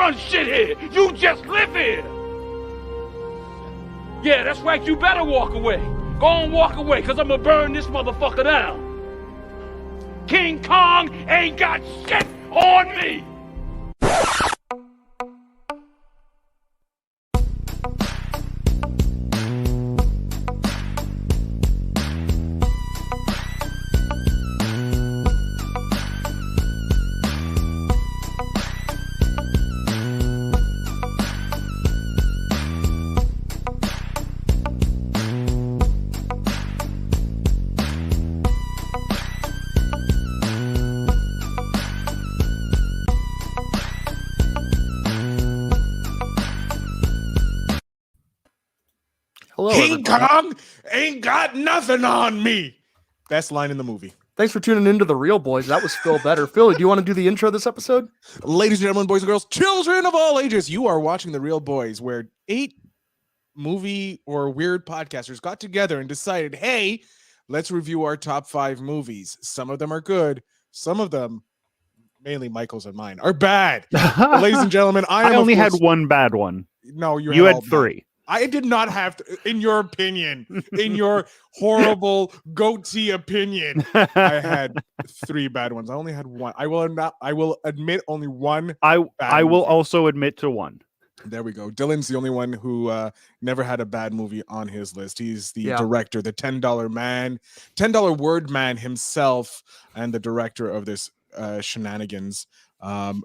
run shit here. You just live here. Yeah, that's right. You better walk away. Go on, walk away, because I'm going to burn this motherfucker down. King Kong ain't got shit on me. Hello, King everybody. Kong ain't got nothing on me. Best line in the movie. Thanks for tuning into The Real Boys. That was Phil Better. Phil, do you want to do the intro this episode? Ladies and gentlemen, boys and girls, children of all ages, you are watching The Real Boys, where 8 movie or weird podcasters got together and decided, hey, let's review our top 5 movies. Some of them are good. Some of them, mainly Michael's and mine, are bad. But ladies and gentlemen, I only had one bad one. No, you had 3. Bad. I did not have to, in your opinion, in your horrible goatee opinion, I had 3 bad ones. I only had 1. I will admit only 1. I will also admit to 1. There we go. Dylan's the only one who never had a bad movie on his list. He's the director, the $10 man, $10 word man himself, and the director of this shenanigans.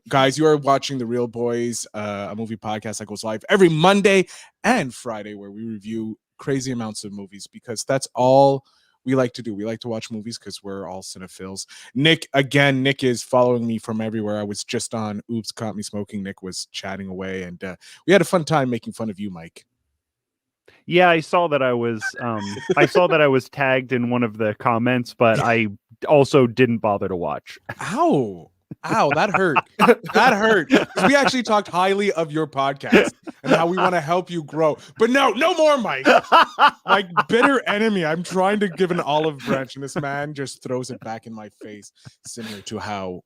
Guys, you are watching The Real Boys, a movie podcast that goes live every Monday and Friday, where we review crazy amounts of movies, because that's all we like to do. We like to watch movies because we're all cinephiles. Nick is following me from everywhere. I was just on Oops Caught Me Smoking. Nick was chatting away, and we had a fun time making fun of you, Mike. Yeah, I saw that I was tagged in one of the comments, but I also didn't bother to watch. Ow, that hurt. That hurt. We actually talked highly of your podcast and how we want to help you grow. But no more, Mike. Like bitter enemy. I'm trying to give an olive branch, and this man just throws it back in my face, similar to how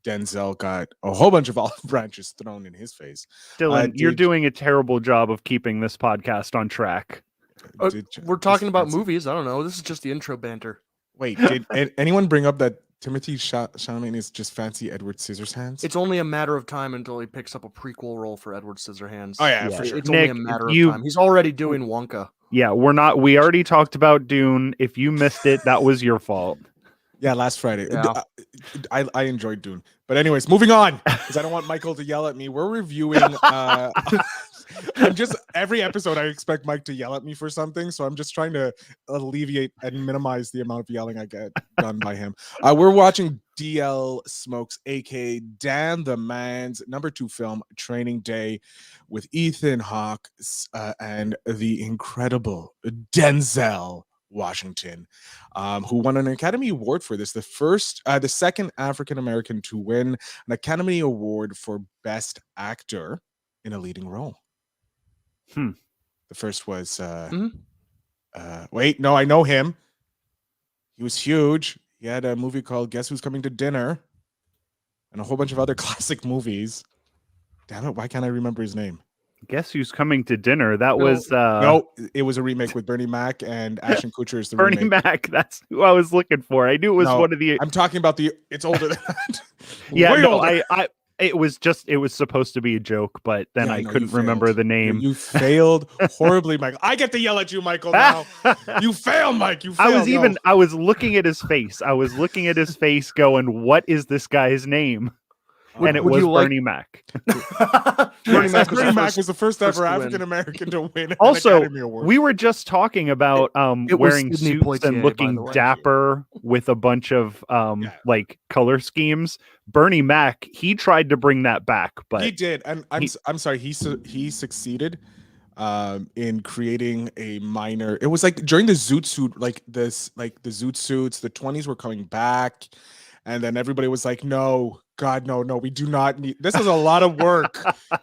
Denzel got a whole bunch of olive branches thrown in his face. Dylan, you're doing a terrible job of keeping this podcast on track. We're talking about movies. I don't know. This is just the intro banter. Wait, did anyone bring up that Timothy Chalamet is just fancy Edward Scissorhands? It's only a matter of time until he picks up a prequel role for Edward Scissorhands. Oh yeah, for sure. It's Nick, only a matter of time. He's already doing Wonka. Yeah, we already talked about Dune. If you missed it, that was your fault. Yeah, last Friday. Yeah. I enjoyed Dune. But anyways, moving on, because I don't want Michael to yell at me. We're reviewing every episode I expect Mike to yell at me for something, so I'm just trying to alleviate and minimize the amount of yelling I get done by him. We're watching DL Smokes, aka Dan the Man's number 2 film, Training Day, with Ethan Hawke and the incredible Denzel Washington, who won an Academy Award for this. The second African American to win an Academy Award for Best Actor in a leading role. The first was wait, no, I know him. He was huge. He had a movie called Guess Who's Coming to Dinner and a whole bunch of other classic movies. Damn it, why can't I remember his name? Guess Who's Coming to Dinner? That was no, it was a remake with Bernie Mac and Ashton Kutcher is the Bernie remake. Mac. That's who I was looking for. I knew it was one of the. I'm talking about it's older than that. Yeah, Way no, older. it was supposed to be a joke, but then I couldn't remember the name. You failed horribly, Michael. I get to yell at you, Michael, now. You failed, Mike. You failed. I was looking at his face. I was looking at his face going, what is this guy's name? And it was Bernie Mac. Bernie Mac was the first ever African American to win an Academy Award. We were just talking about wearing Sidney suits Poitier, and looking dapper with a bunch of like color schemes. Bernie Mac, he tried to bring that back, but he did, and I'm sorry, he succeeded in creating a minor. It was like during the Zoot suit, the Zoot suits, the 20s were coming back, and then everybody was like, no. God, no, we do not need. This is a lot of work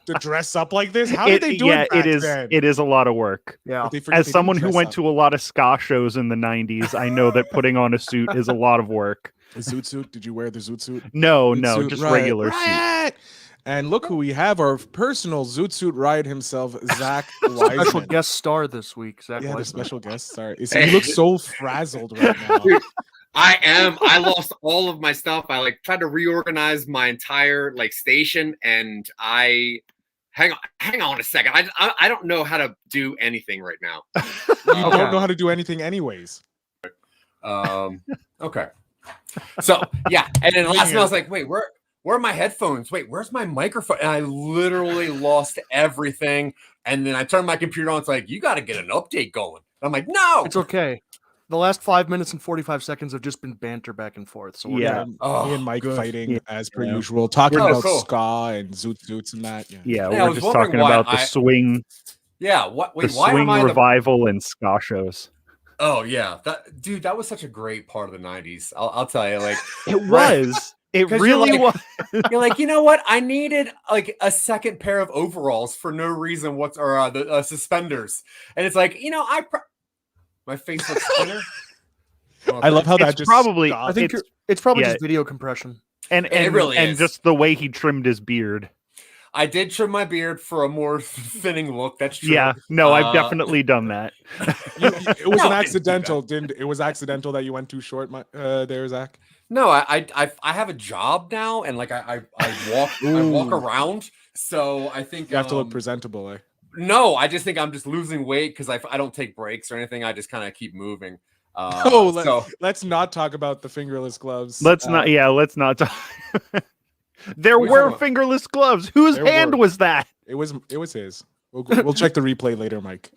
to dress up like this. How did they do it back then? It is a lot of work. Yeah. As someone who went to a lot of ska shows in the 90s, I know that putting on a suit is a lot of work. The Zoot suit? Did you wear the Zoot suit? No, Zoot just suit, regular suit. And look who we have, our personal Zoot Suit Riot himself, Zach Wiseman. Special guest star this week, Zach Yeah, the Wiseman. special guest star. He looks so frazzled right now. Dude, I lost all of my stuff. I like tried to reorganize my entire like station, and I hang on a second. I don't know how to do anything right now. You don't know how to do anything anyways. Okay. So yeah, and then last night I was like, wait, where are my headphones? Wait, where's my microphone? And I literally lost everything. And then I turned my computer on. It's like, you got to get an update going. I'm like, no, It's okay. The last 5 minutes and 45 seconds have just been banter back and forth. So we're Yeah. Me and Mike fighting as per Yeah. usual, talking Oh, about cool. ska and Zoot Suits and that. Yeah. Yeah, I we're was just wondering talking why about the swing, yeah. What? Wait, the why swing am I revival and ska shows. Oh yeah, that was such a great part of the '90s. I'll tell you, like It was. It 'Cause really you're was. you're like, you know what? I needed like a second pair of overalls for no reason. The suspenders? And it's like, you know, my face looks thinner. I love how that It's just probably. stopped. I think It's- it's probably yeah. just video compression. And It really and is. just the way he trimmed his beard. I did trim my beard for a more thinning look. That's true. Yeah, no, I've definitely done that. It was No, an I didn't do accidental. It was accidental that you went too short, there, Zach? No, I have a job now, and like I walk around. So I think You have to look presentable, eh? No, I just think I'm just losing weight because I don't take breaks or anything. I just kind of keep moving. Let's not talk about the fingerless gloves. Let's not talk. There What are you were talking about? fingerless gloves. Whose There hand were. was that? It was his. We'll check the replay later, Mike.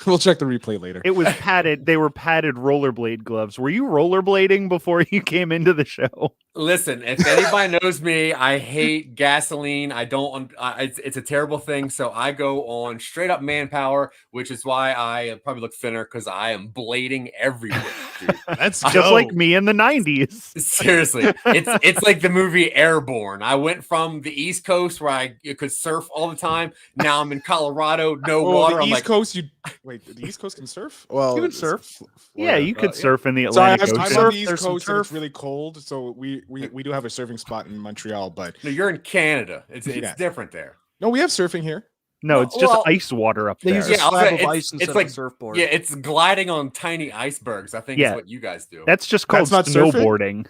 We'll check the replay later. It was padded. They were padded rollerblade gloves. Were you rollerblading before you came into the show? Listen, if anybody knows me, I hate gasoline. I don't. It's a terrible thing. So I go on straight up manpower, which is why I probably look thinner because I am blading everywhere, dude. Let's Just like me in the 90s. Seriously, it's like the movie Airborne. I went from the East Coast where I could surf all the time. Now I'm in Colorado, no water. The I'm East like, Coast. The East Coast can surf. Well, You can surf. Yeah, you could surf in the So Atlantic I'm Ocean. on the East There's some Coast and it's turf. really cold, so we do have a surfing spot in Montreal, but no, you're in Canada. It's Yeah. different there. no, we have surfing here. No, it's just Well, ice water up They there. use a Yeah, I'll slab say of ice instead of like a surfboard. Yeah, it's gliding on tiny icebergs. I think Yeah. is what you guys do. That's just called That's not surfing? snowboarding.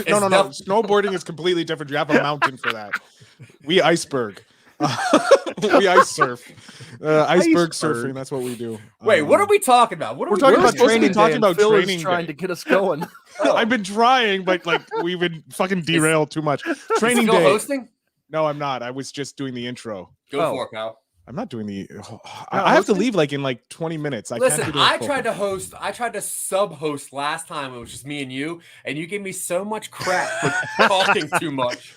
No. def- Snowboarding is completely different. You have a mountain for that. We iceberg. We ice surf. Iceberg surfing. That's what we do. Wait, what are we talking about? What are We're we talking we're about supposed to be training talking day, about and Phil training is trying day. to get us going. I've been trying, but like we've been fucking derailed too much. Training still day. hosting? No, I'm not. I was just doing the intro. Go for it, pal. I'm not doing the. I have to leave like in like 20 minutes. I Listen, can't do I tried to host. I tried to sub-host last time. It was just me and you, and you gave me so much crap for talking too much.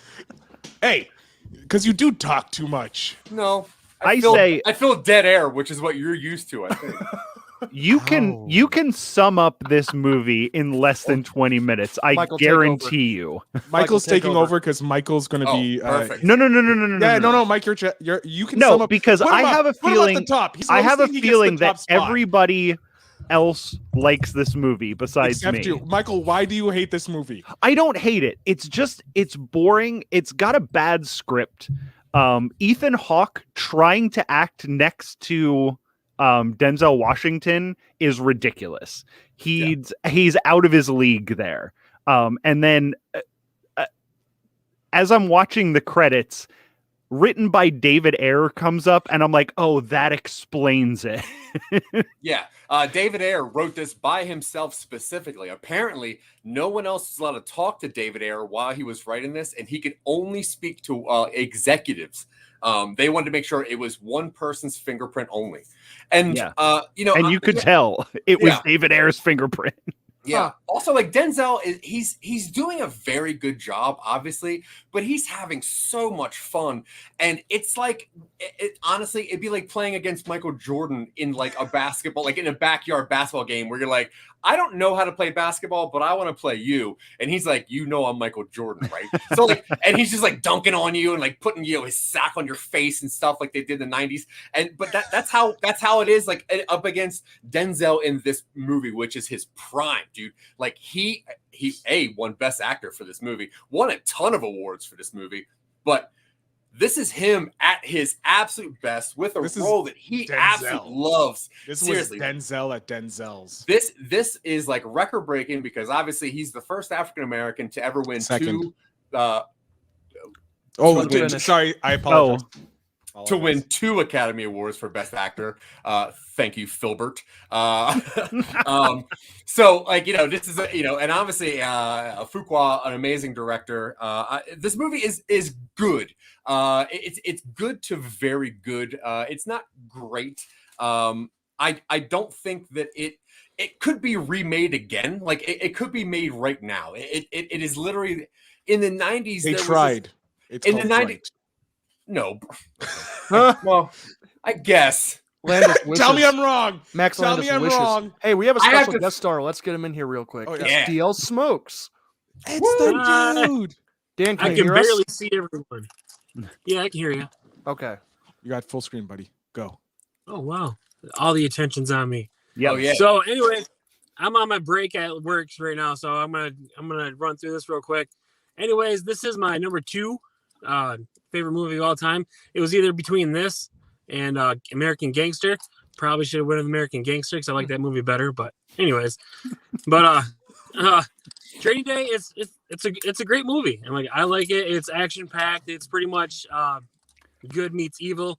Hey, because you do talk too much. No, I feel dead air, which is what you're used to. I think. You can sum up this movie in less than 20 minutes. I Michael, take guarantee you. Michael's take taking over. over because Michael's going to be. perfect. No. Yeah, no, Mike, you can. No, sum up, because put him I up, have a put him at feeling. the top. He's I have a hosting, he gets the feeling top that spot. everybody else likes this movie besides Except me. you, Michael. Why do you hate this movie? I don't hate it. It's boring. It's got a bad script. Ethan Hawke trying to act next to Denzel Washington is ridiculous. He's out of his league there. And then as I'm watching the credits, written by David Ayer comes up, and I'm like, oh, that explains it. Yeah, David Ayer wrote this by himself specifically. Apparently, no one else is allowed to talk to David Ayer while he was writing this, and he could only speak to executives. They wanted to make sure it was one person's fingerprint only, and and you could tell it was David Ayer's fingerprint. Yeah. Also, like Denzel he's doing a very good job, obviously, but he's having so much fun, and it's like honestly, it'd be like playing against Michael Jordan in like a basketball, like in a backyard basketball game where you're like, I don't know how to play basketball, but I want to play you, and he's like, I'm Michael Jordan, right? So like, and he's just like dunking on you and like putting his sack on your face and stuff like they did in the '90s, but that's how it is like up against Denzel in this movie, which is his prime. Dude, like he won Best Actor for this movie, won a ton of awards for this movie, but This is him at his absolute best with a This is role that he Denzel. absolutely loves. This Seriously. was Denzel at Denzel's. This is like record breaking because obviously he's the first African American to ever win Second. two. Sorry, I apologize. To win 2 Academy Awards for Best Actor. Thank you, Filbert. So, like, you know, this is, and obviously Fuqua, an amazing director. This movie is good. It's good to very good. It's not great. I don't think that it could be remade again. Like, it could be made right now. It is literally in the 90s. They tried. It's in the 90s. Right. No. Well, I guess. Landis Tell me I'm wrong. Max Tell Landis me I'm wishes. wrong. Hey, we have a special guest star. Let's get him in here real quick. Oh, yeah. DL Smokes. It's the dude. Dan, can I you can hear barely us? see everyone. Yeah, I can hear you. Okay. You got full screen, buddy. Go. Oh wow, all the attention's on me. Yeah. Oh, yeah. So anyway, I'm on my break at work right now, so I'm gonna run through this real quick. Anyways, this is my number 2 favorite movie of all time. It was either between this and American Gangster. Probably should have went with American Gangster because I like that movie better. But anyways, Training Day it's a great movie, and like I like it. It's action packed. It's pretty much good meets evil,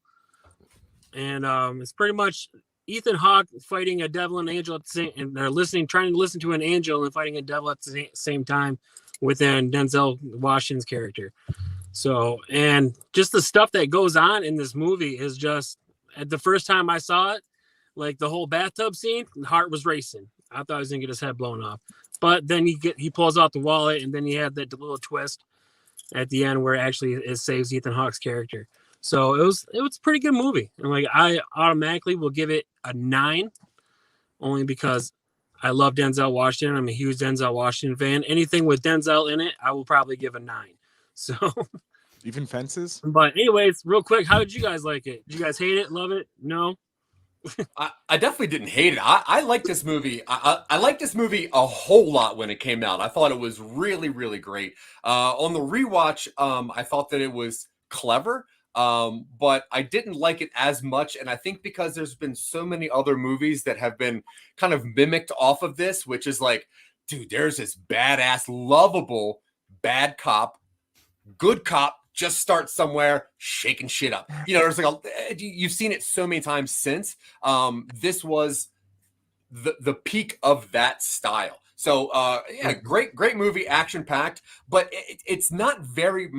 and it's pretty much Ethan Hawke fighting a devil and angel at the same, and they're trying to listen to an angel and fighting a devil at the same time within Denzel Washington's character. So, and just the stuff that goes on in this movie is just, at the first time I saw it, like the whole bathtub scene, the heart was racing. I thought he was gonna get his head blown off, but then he pulls out the wallet, and then he had that little twist at the end where it saves Ethan Hawke's character. So it was a pretty good movie, and like I automatically will give it a 9, only because I love Denzel Washington. I'm a huge Denzel Washington fan. Anything with Denzel in it, I will probably give a 9. So, even Fences. But anyways, real quick, how did you guys like it? Did you guys hate it? Love it? No? I definitely didn't hate it. I like this movie. I liked this movie a whole lot when it came out. I thought it was really, really great. On the rewatch, I thought that it was clever, but I didn't like it as much. And I think because there's been so many other movies that have been kind of mimicked off of this, which is like, dude, there's this badass, lovable bad cop, good cop, just start somewhere shaking shit up. You know, there's like you've seen it so many times since. This was the peak of that style. So yeah, great movie, action packed, but it's not very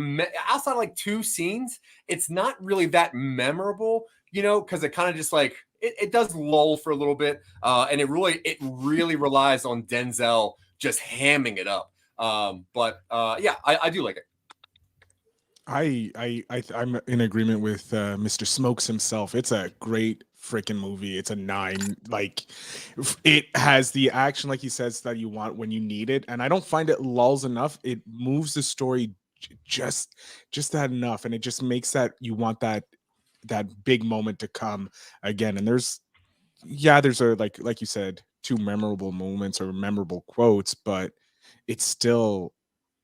outside of like 2 scenes. It's not really that memorable, you know, because it kind of just like it does lull for a little bit, and it really relies on Denzel just hamming it up. But yeah, I do like it. I'm in agreement with Mr. Smokes himself. It's a great freaking movie. It's a 9. Like, it has the action, like he says, that you want when you need it, and I don't find it lulls enough. It moves the story just that enough, and it just makes that you want that big moment to come again. And there's a like you said, 2 memorable moments or memorable quotes, but it's still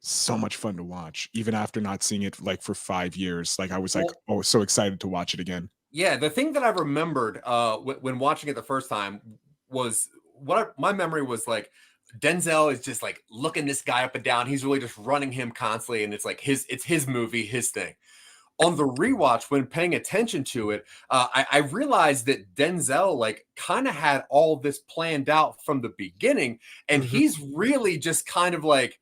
so much fun to watch, even after not seeing it like for 5 years. Like I was so excited to watch it again. Yeah, the thing that I remembered when watching it the first time was my memory was like Denzel is just like looking this guy up and down. He's really just running him constantly, and it's like it's his movie, his thing. On the rewatch, when paying attention to it, I realized that Denzel like kind of had all this planned out from the beginning, and he's really just kind of like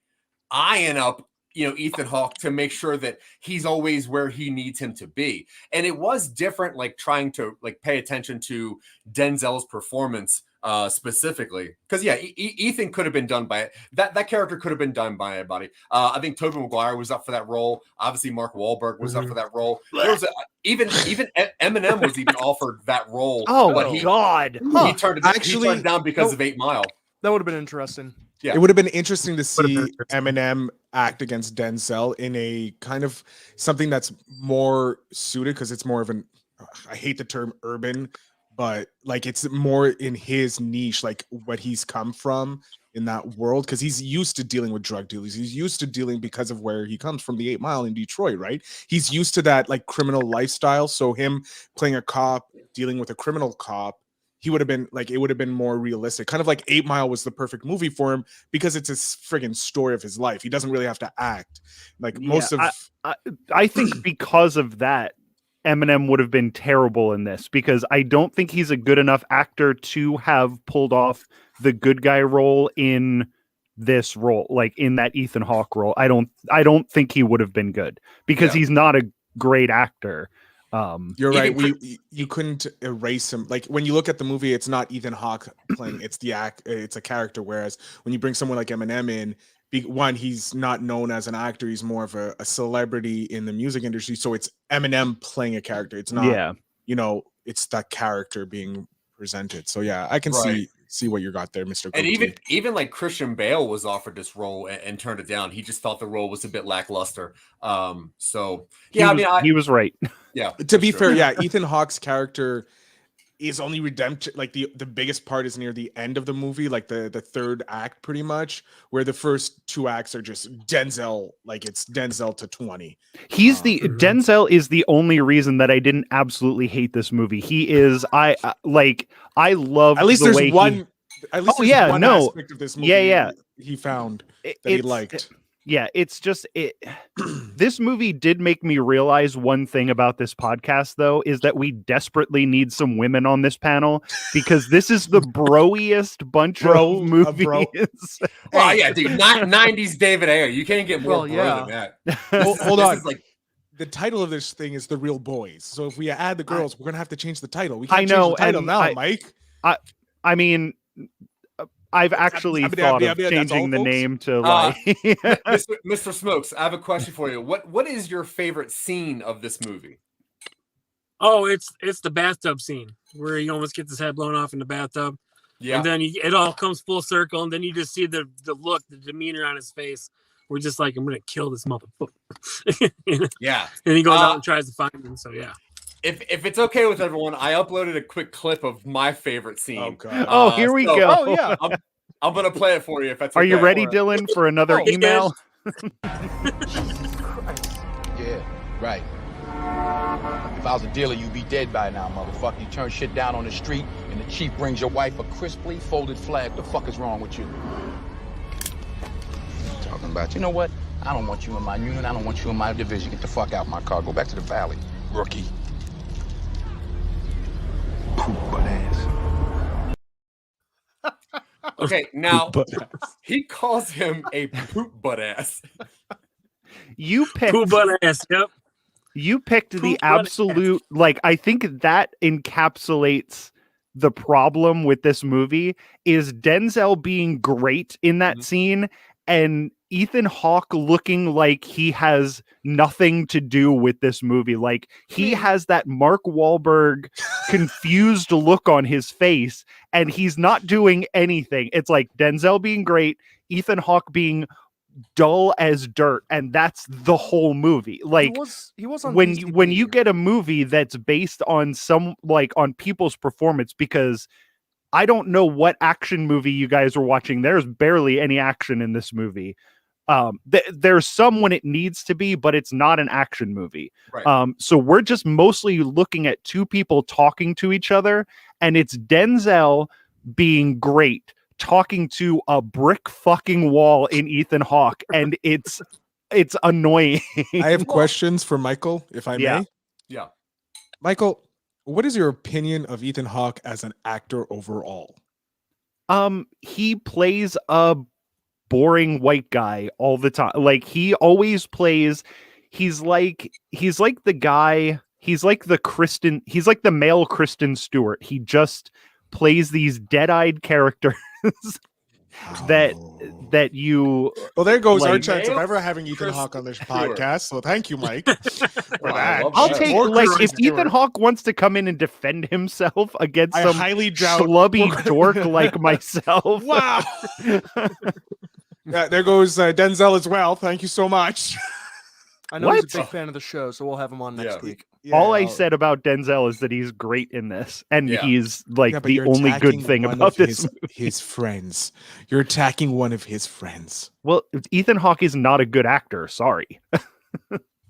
eyeing up, you know, Ethan Hawke to make sure that he's always where he needs him to be. And it was different, like trying to like pay attention to Denzel's performance specifically, because yeah, Ethan could have been done by that character could have been done by anybody. I think Tobey Maguire was up for that role. Obviously, Mark Wahlberg was up for that role. There was even Eminem was even offered that role. Oh, but he turned it down because of 8 Mile. That would have been interesting. Yeah. It would have been interesting to see Eminem act against Denzel in a kind of something that's more suited, because it's more of an, I hate the term urban, but like it's more in his niche, like what he's come from in that world because he's used to dealing with drug dealers. He's used to dealing because of where he comes from, the 8 Mile in Detroit, right? He's used to that like criminal lifestyle. So him playing a cop, dealing with a criminal cop, he would have been like, it would have been more realistic. Kind of like 8 Mile was the perfect movie for him because it's a friggin' story of his life. He doesn't really have to act like most of. I think because of that, Eminem would have been terrible in this because I don't think he's a good enough actor to have pulled off the good guy role in this role, like in that Ethan Hawke role. I don't think he would have been good because he's not a great actor. You're right. You couldn't erase him. Like when you look at the movie, it's not Ethan Hawke playing; it's a character. Whereas when you bring someone like Eminem in, one, he's not known as an actor; he's more of a celebrity in the music industry. So it's Eminem playing a character. It's not, it's that character being presented. So yeah, I can see what you got there, Mr. And Coakley. even like Christian Bale was offered this role and turned it down. He just thought the role was a bit lackluster. So yeah, he was right. Yeah. To be fair, yeah, Ethan Hawke's character is only redemption. Like the biggest part is near the end of the movie, like the third act, pretty much, where the first 2 acts are just Denzel. Like it's Denzel to 20. Denzel is the only reason that I didn't absolutely hate this movie. He is I love at least the there's way one. At least there's one aspect of this movie he found that he liked. It's just this movie did make me realize one thing about this podcast, though, is that we desperately need some women on this panel because this is the broiest bunch of movies. Well, yeah, dude, 90s David Ayer. You can't get more bro than that. Well, hold on. The title of this thing is The Real Boys. So if we add the girls, we're going to have to change the title. We can't change the title now, Mike. I mean, I've actually thought of changing the name to like Mr. Smokes. I have a question for you. What is your favorite scene of this movie? Oh, it's the bathtub scene where he almost gets his head blown off in the bathtub. Yeah, and then it all comes full circle, and then you just see the look, the demeanor on his face. We're just like, I'm gonna kill this motherfucker. Yeah, and he goes out and tries to find him. So yeah. If it's okay with everyone, I uploaded a quick clip of my favorite scene. Oh god! Here we go. Oh yeah, I'm gonna play it for you. If that's are you ready, Dylan, for another email? Yeah, right. If I was a dealer, you'd be dead by now, motherfucker. You turn shit down on the street, and the chief brings your wife a crisply folded flag. What the fuck is wrong with you? Talking about, you know what? I don't want you in my unit. I don't want you in my division. Get the fuck out of my car. Go back to the valley, rookie. Poop butt ass. Okay, now he calls him a poop butt ass. You picked poop butt ass. Yep. You picked the absolute, like, I think that encapsulates the problem with this movie is Denzel being great in that scene and Ethan Hawke looking like he has nothing to do with this movie. Like he has that Mark Wahlberg confused look on his face and he's not doing anything. It's like Denzel being great, Ethan Hawke being dull as dirt, and that's the whole movie. Like he was on when you get a movie that's based on on people's performance, because I don't know what action movie you guys are watching. There's barely any action in this movie. There's some when it needs to be, but it's not an action movie. Right. So we're just mostly looking at two people talking to each other, and it's Denzel being great talking to a brick fucking wall in Ethan Hawke, and it's annoying. I have questions for Michael, if I may. Yeah. Michael, what is your opinion of Ethan Hawke as an actor overall? He plays a boring white guy all the time. Like he always plays, he's like the guy, he's like the male Kristen Stewart. He just plays these dead-eyed characters that you. Well, there goes like, our chance of ever having Ethan Hawke on this podcast. So thank you, Mike, for that. I'll take, like, if Ethan Hawke wants to come in and defend himself against some highly doubt schlubby dork like myself. Wow. Yeah, there goes Denzel as well. Thank you so much. I know he's a big fan of the show, so we'll have him on next week. All I said about Denzel is that he's great in this, and he's like but the you're only good attacking thing one about of this movie. his friends. You're attacking one of his friends. Well, Ethan Hawke is not a good actor. Sorry.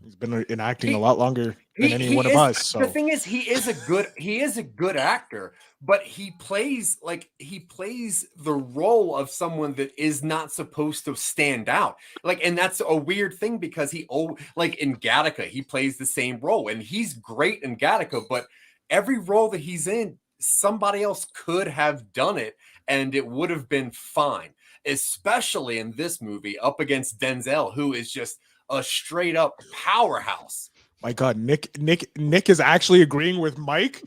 He's been enacting a lot longer than any one of us. So the thing is, he is a good actor, but he plays the role of someone that is not supposed to stand out. And that's a weird thing because in Gattaca, he plays the same role, and he's great in Gattaca, but every role that he's in, somebody else could have done it, and it would have been fine. Especially in this movie, up against Denzel, who is just a straight up powerhouse. My God, Nick is actually agreeing with Mike.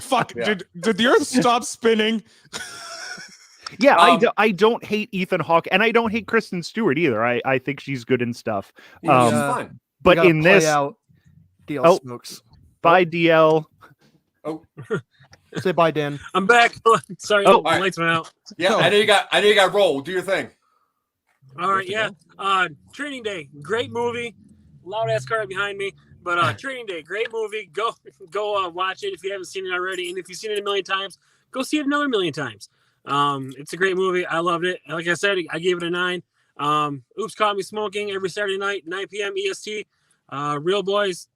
Fuck! Yeah. Did the Earth stop spinning? Yeah, I don't hate Ethan Hawke, and I don't hate Kristen Stewart either. I think she's good in stuff. She's fine. But in this, DL Smokes. Bye, DL. Oh, say bye, Dan. I'm back. Sorry, the lights went out. Yeah, I know you got roll. Do your thing. All right, yeah. Training Day, great movie. Loud ass car behind me, but Training Day, great movie. Go watch it if you haven't seen it already, and if you've seen it a million times, go see it another million times. It's a great movie. I loved it. Like I said, I gave it a 9. Oops, Caught Me Smoking every Saturday night, 9 p.m. EST. Real Boys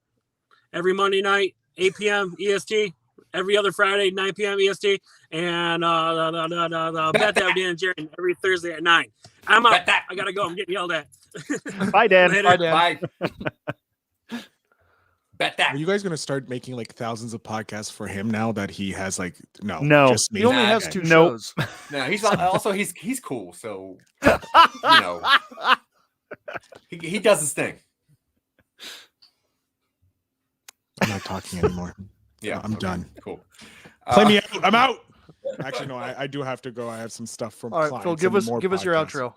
every Monday night, 8 p.m. EST. Every other Friday, 9 p.m. EST, and Bet That with Dan and Jerry every Thursday at 9. I'm out. I gotta go. I'm getting yelled at. Bye, Dan. Bye, Dan. Bye. Bet that. Are you guys gonna start making thousands of podcasts for him now that he has No. Just me? He only has 2 shows. No, he's cool. So he does his thing. I'm not talking anymore. Yeah, I'm done. Cool. Play me out. I'm out. Actually, no, I do have to go. I have some stuff from All right, Phil, give us your outro.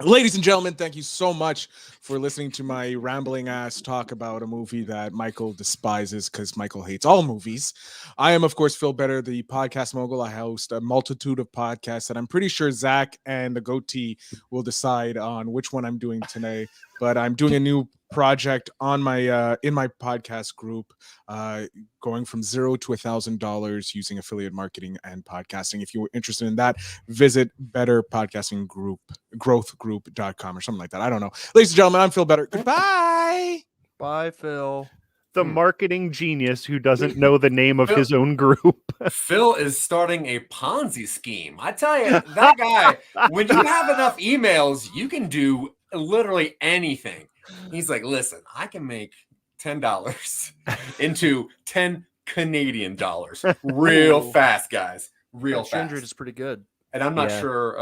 Ladies and gentlemen, thank you so much for listening to my rambling ass talk about a movie that Michael despises because Michael hates all movies. I am, of course, Phil Better, the podcast mogul. I host a multitude of podcasts, and I'm pretty sure Zach and the goatee will decide on which one I'm doing today. But I'm doing a new project on my in my podcast group, going from $0 to $1,000 using affiliate marketing and podcasting. If you're interested in that, visit growthgroup.com or something like that. I don't know. Ladies and gentlemen, I'm Phil Better. Goodbye. Bye, Phil. The marketing genius who doesn't know the name of his own group. Phil is starting a Ponzi scheme. I tell you, that guy, when you have enough emails, you can do literally anything. He's like, listen, I can make $10 into 10 Canadian dollars real fast, guys. Real fast. That is pretty good. And I'm not sure.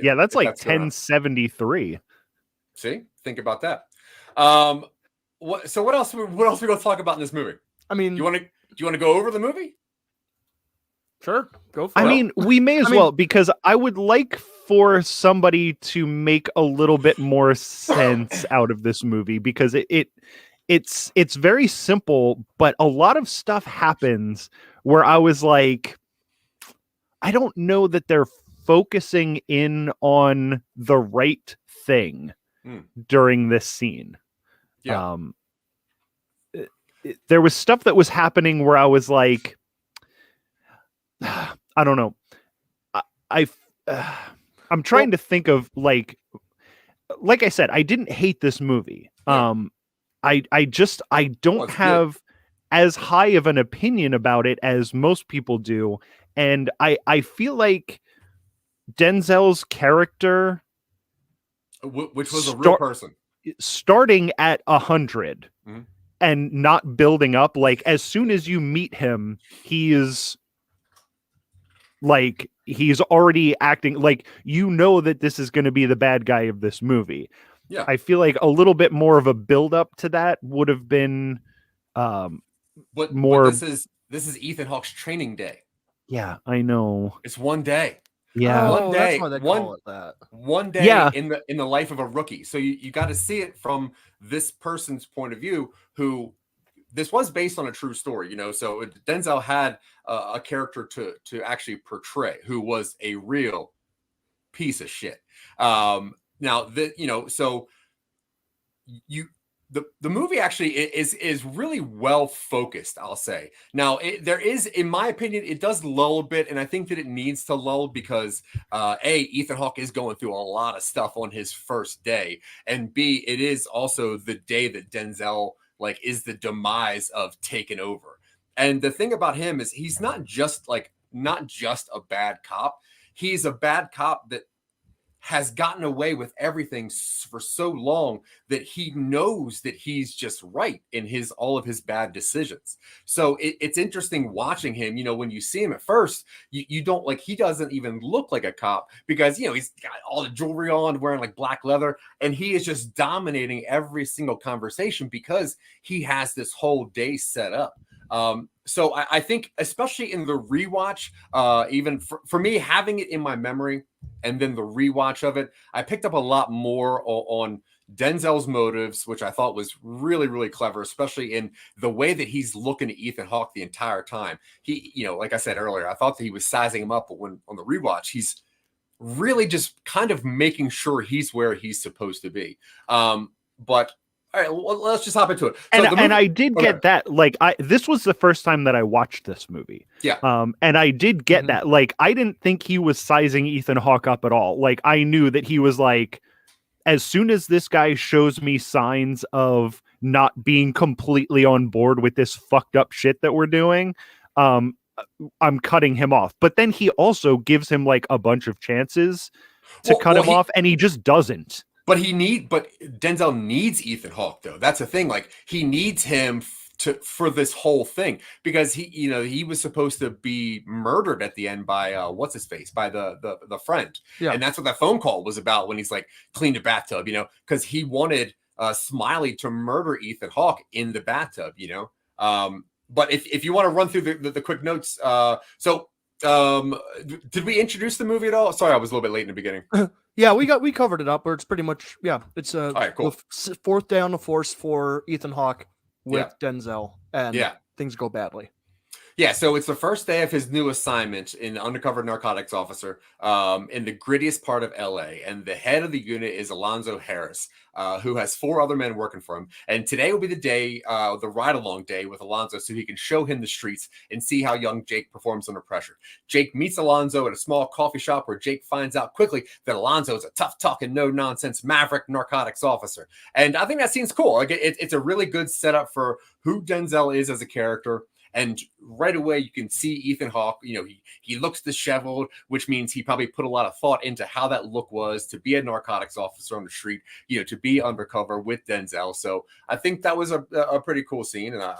That's like 1073. See, think about that. What else? What else are we going to talk about in this movie? I mean, do you want to go over the movie? Sure, go for it. I mean, we may as well, because I would like for somebody to make a little bit more sense out of this movie, because it's very simple, but a lot of stuff happens where I was like, I don't know that they're focusing in on the right thing during this scene. Yeah. There was stuff that was happening where I was like, I don't know. I'm trying to think of like I said, I didn't hate this movie. I don't have as high of an opinion about it as most people do. And I feel like Denzel's character, which was a real person, starting at 100 and not building up, like as soon as you meet him, he's already acting like, you know, that this is going to be the bad guy of this movie. Yeah. I feel like a little bit more of a build up to that would have been but more. This is Ethan Hawke's training day. Yeah, I know. It's one day. Yeah. One day. That's why they call it that. One day in the life of a rookie. So you got to see it from this person's point of view, who this was based on a true story, you know. So Denzel had a character to actually portray who was a real piece of shit. Now that, you know, so the movie actually is really well focused, I'll say. Now, there is, in my opinion, it does lull a bit, and I think that it needs to lull because Ethan Hawke is going through a lot of stuff on his first day, and B, it is also the day that Denzel is the demise of taking over. And the thing about him is he's not just a bad cop. He's a bad cop that has gotten away with everything for so long that he knows that he's just right in all of his bad decisions. So it's interesting watching him. When you see him at first, you don't he doesn't even look like a cop because he's got all the jewelry on, wearing black leather, and he is just dominating every single conversation because he has this whole day set up. So I think, especially in the rewatch, even for me, having it in my memory and then the rewatch of it, I picked up a lot more on Denzel's motives, which I thought was really, really clever, especially in the way that he's looking at Ethan Hawke the entire time. He, like I said earlier, I thought that he was sizing him up, but when on the rewatch, he's really just kind of making sure he's where he's supposed to be. But all right, well, let's just hop into it. So and I did get that. This was the first time that I watched this movie. Yeah. And I did get that. I didn't think he was sizing Ethan Hawke up at all. I knew that he was as soon as this guy shows me signs of not being completely on board with this fucked up shit that we're doing, I'm cutting him off. But then he also gives him a bunch of chances to cut him off, and he just doesn't. But Denzel needs Ethan Hawke, though. That's the thing. He needs him for this whole thing because he was supposed to be murdered at the end by what's his face, by the friend. Yeah. And that's what that phone call was about when he's clean the bathtub, because he wanted Smiley to murder Ethan Hawke in the bathtub, But if you want to run through the quick notes, did we introduce the movie at all? Sorry, I was a little bit late in the beginning. Yeah, we covered it up, where it's pretty much it's all right, cool. The fourth day on the force for Ethan Hawke with Denzel, and things go badly. Yeah, so it's the first day of his new assignment in undercover narcotics officer in the grittiest part of LA. And the head of the unit is Alonzo Harris, who has 4 other men working for him. And today will be the day, the ride-along day with Alonzo, so he can show him the streets and see how young Jake performs under pressure. Jake meets Alonzo at a small coffee shop where Jake finds out quickly that Alonzo is a tough-talking, no-nonsense maverick narcotics officer. And I think that seems cool. It's a really good setup for who Denzel is as a character. And right away, you can see Ethan Hawke, he looks disheveled, which means he probably put a lot of thought into how that look was to be a narcotics officer on the street, to be undercover with Denzel. So I think that was a pretty cool scene, and I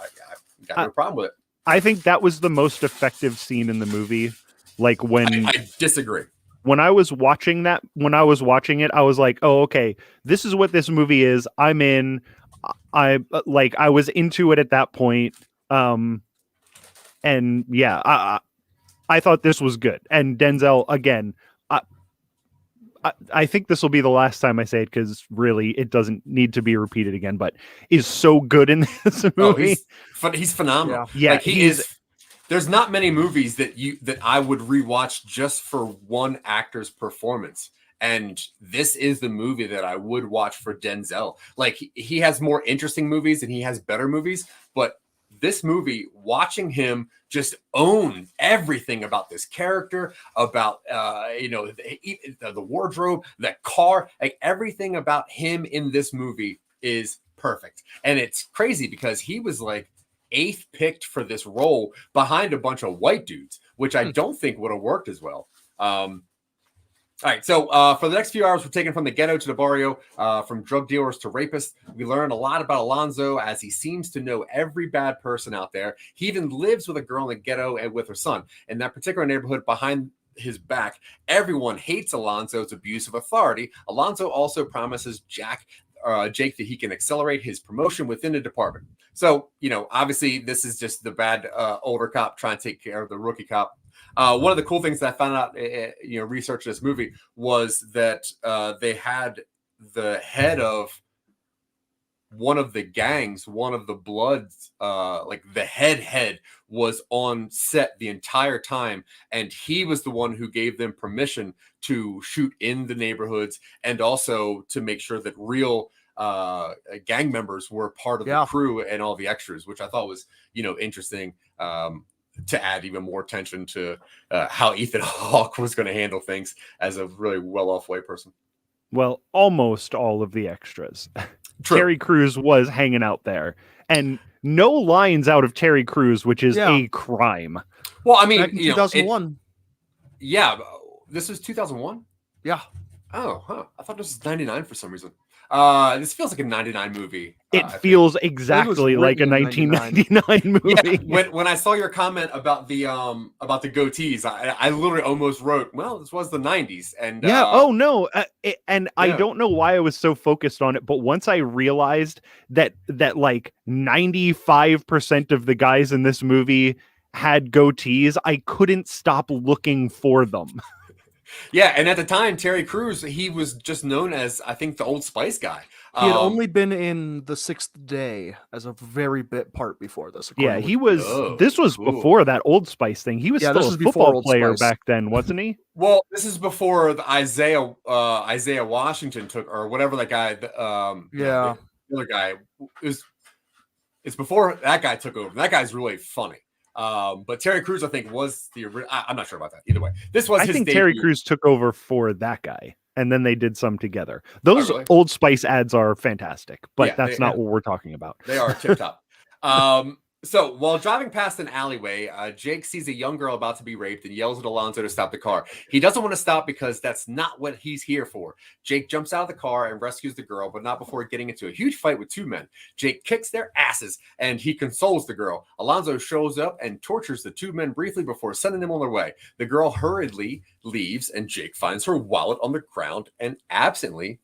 got no problem with it. I think that was the most effective scene in the movie. When I disagree. When I was watching it, I was like, oh, okay, this is what this movie is. I'm in. I was into it at that point. And yeah, I thought this was good. And Denzel, again, I think this will be the last time I say it because really it doesn't need to be repeated again, but is so good in this movie. Oh, he's phenomenal. Yeah, he is. There's not many movies that I would rewatch just for one actor's performance. And this is the movie that I would watch for Denzel. He has more interesting movies and he has better movies, but this movie, watching him just own everything about this character, about the wardrobe, the car, everything about him in this movie is perfect. And it's crazy because he was 8th picked for this role behind a bunch of white dudes, which I don't think would have worked as well. All right, so for the next few hours, we're taken from the ghetto to the barrio, from drug dealers to rapists. We learn a lot about Alonzo as he seems to know every bad person out there. He even lives with a girl in the ghetto and with her son. In that particular neighborhood behind his back, everyone hates Alonzo's abuse of authority. Alonzo also promises Jake that he can accelerate his promotion within the department. So, obviously, this is just the bad older cop trying to take care of the rookie cop. One of the cool things that I found out, researching this movie, was that they had the head of one of the gangs, one of the Bloods, the head was on set the entire time. And he was the one who gave them permission to shoot in the neighborhoods and also to make sure that real gang members were part of the crew and all the extras, which I thought was, interesting to add even more tension to how Ethan Hawke was going to handle things as a really well-off white person. Well, almost all of the extras. True. Terry Crews was hanging out there, and no lines out of Terry Crews, which is a crime. Well, I mean, back in 2001. This was 2001. Yeah. Oh, huh. I thought this was 99 for some reason. This feels like a 99 movie. It feels exactly like a 1999 movie. Yeah, when I saw your comment about the goatees, I literally almost wrote, "Well, this was the 90s." And I don't know why I was so focused on it, but once I realized that like 95% of the guys in this movie had goatees, I couldn't stop looking for them. Yeah, and at the time, Terry Crews, he was just known as, I think, the Old Spice guy. He had only been in The Sixth Day as a very bit part bit this. Yeah, he was. This was before that Old Spice thing. He was still a football player back then, wasn't he? Well, this is before the Isaiah Washington took, or whatever that guy. The other guy it's before that guy took over. That guy's really funny. But Terry Crews, I think, was the original. I'm not sure about that. Either way, this was. I think Terry Crews took over for that guy, and then they did some together. Those Old Spice ads are fantastic, but that's not what we're talking about. They are tip top. So while driving past an alleyway, Jake sees a young girl about to be raped and yells at Alonzo to stop the car. He doesn't want to stop because that's not what he's here for. Jake jumps out of the car and rescues the girl, but not before getting into a huge fight with two men. Jake kicks their asses and he consoles the girl. Alonzo shows up and tortures the two men briefly before sending them on their way. The girl hurriedly leaves and Jake finds her wallet on the ground and absently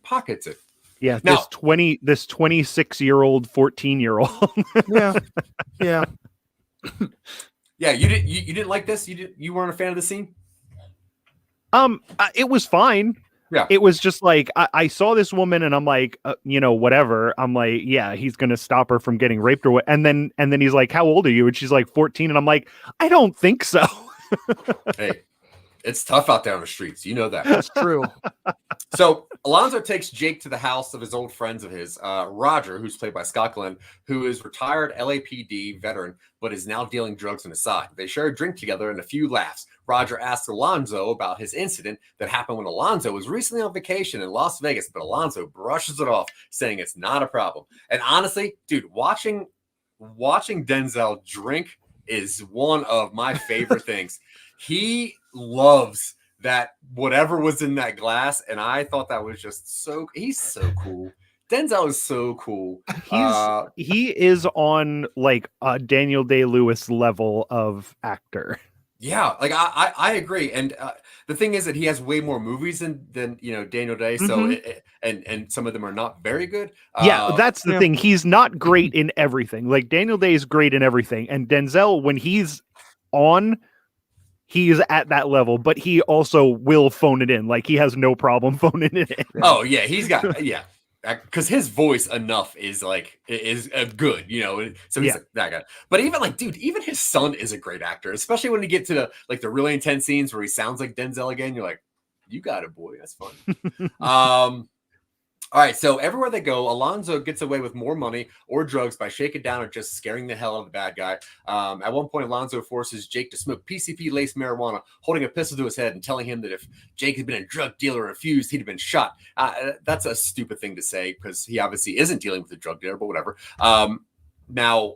pockets it. Yeah, now, this 26-year-old, 14-year-old. Yeah. Yeah, you didn't like this? You weren't a fan of the scene? It was fine. Yeah. It was just like I saw this woman and I'm like, whatever. I'm like, yeah, he's gonna stop her from getting raped or what. And then he's like, how old are you? And she's like 14. And I'm like, I don't think so. Hey. It's tough out there on the streets. You know that. That's true. So Alonzo takes Jake to the house of his old friends of his, Roger, who's played by Scott Glenn, who is retired LAPD veteran, but is now dealing drugs on the side. They share a drink together and a few laughs. Roger asks Alonzo about his incident that happened when Alonzo was recently on vacation in Las Vegas, but Alonzo brushes it off, saying it's not a problem. And honestly, dude, watching Denzel drink is one of my favorite things. He loves that whatever was in that glass, and I thought that was just he's so cool. Denzel is so cool. He is on like a Daniel Day-Lewis level of actor. Yeah, like I agree. And the thing is that he has way more movies than Daniel Day. So and some of them are not very good. Yeah, that's the thing. He's not great in everything. Like Daniel Day is great in everything, and Denzel, when he's on, he's at that level, but he also will phone it in. Like he has no problem phoning it in. Oh yeah, he's got because his voice enough is good, so he's that guy. But even his son is a great actor, especially when you get to the really intense scenes where he sounds like Denzel again. You're like, you got it, boy. That's fun. All right, so everywhere they go, Alonzo gets away with more money or drugs by shaking down or just scaring the hell out of the bad guy. At one point, Alonzo forces Jake to smoke PCP-laced marijuana, holding a pistol to his head and telling him that if Jake had been a drug dealer or refused, he'd have been shot. That's a stupid thing to say because he obviously isn't dealing with a drug dealer, but whatever. Now,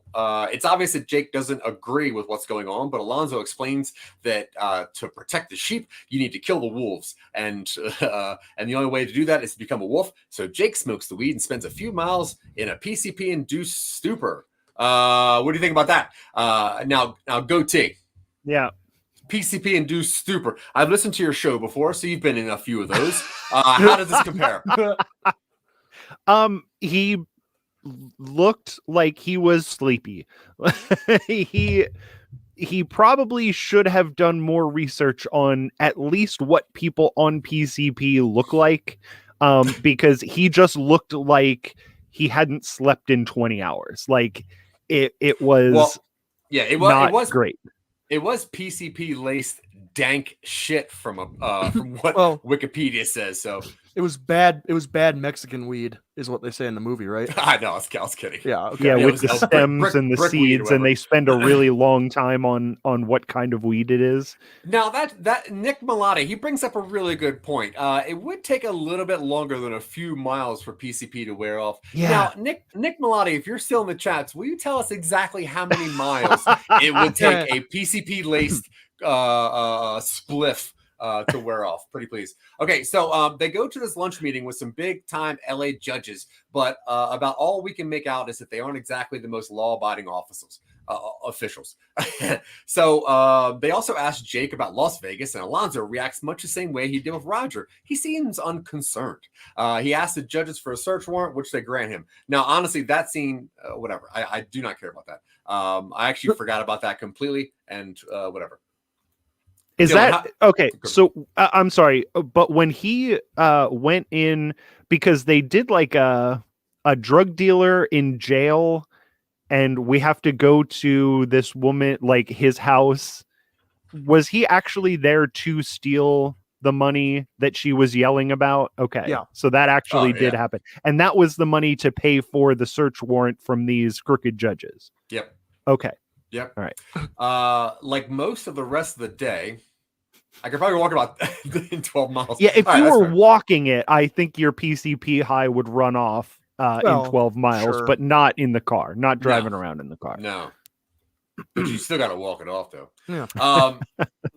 it's obvious that Jake doesn't agree with what's going on, but Alonzo explains that to protect the sheep, you need to kill the wolves. And the only way to do that is to become a wolf. So Jake smokes the weed and spends a few miles in a PCP-induced stupor. What do you think about that? Now goatee. Yeah. PCP-induced stupor. I've listened to your show before, so you've been in a few of those. How does this compare? He looked like he was sleepy. He probably should have done more research on at least what people on PCP look like, because he just looked like he hadn't slept in 20 hours. Like it was great. It was PCP laced dank shit from what Wikipedia says. So It was bad. It was bad Mexican weed, is what they say in the movie, right? I know. I was kidding. Yeah. Okay. Yeah, it with was the brick- stems and the brick weed or seeds, and they whatever. spend a really long time on what kind of weed it is. Now that Nick Malati, he brings up a really good point. It would take a little bit longer than a few miles for PCP to wear off. Yeah. Now, Nick Malati, if you're still in the chats, will you tell us exactly how many miles it would take a PCP laced spliff to wear off? Pretty please. Okay, so they go to this lunch meeting with some big time LA judges, but about all we can make out is that they aren't exactly the most law abiding officials. So they also asked Jake about Las Vegas, and Alonzo reacts much the same way he did with Roger. He seems unconcerned. He asked the judges for a search warrant, which they grant him. Now, honestly, that scene, whatever. I do not care about that. I actually forgot about that completely, and whatever. Is Dylan, that okay? So I'm sorry, but when he went in, because they did like a drug dealer in jail, and we have to go to this woman, like his house. Was he actually there to steal the money that she was yelling about? Okay, Yeah. So that actually did happen, and that was the money to pay for the search warrant from these crooked judges. Yep. Okay. Yep. All right. Like most of the rest of the day, I could probably walk about in 12 miles. Yeah, if All you right, were that's walking it, I think your PCP high would run off in 12 miles, sure. but not in the car, not driving around in the car. No. But you still got to walk it off, though. Yeah.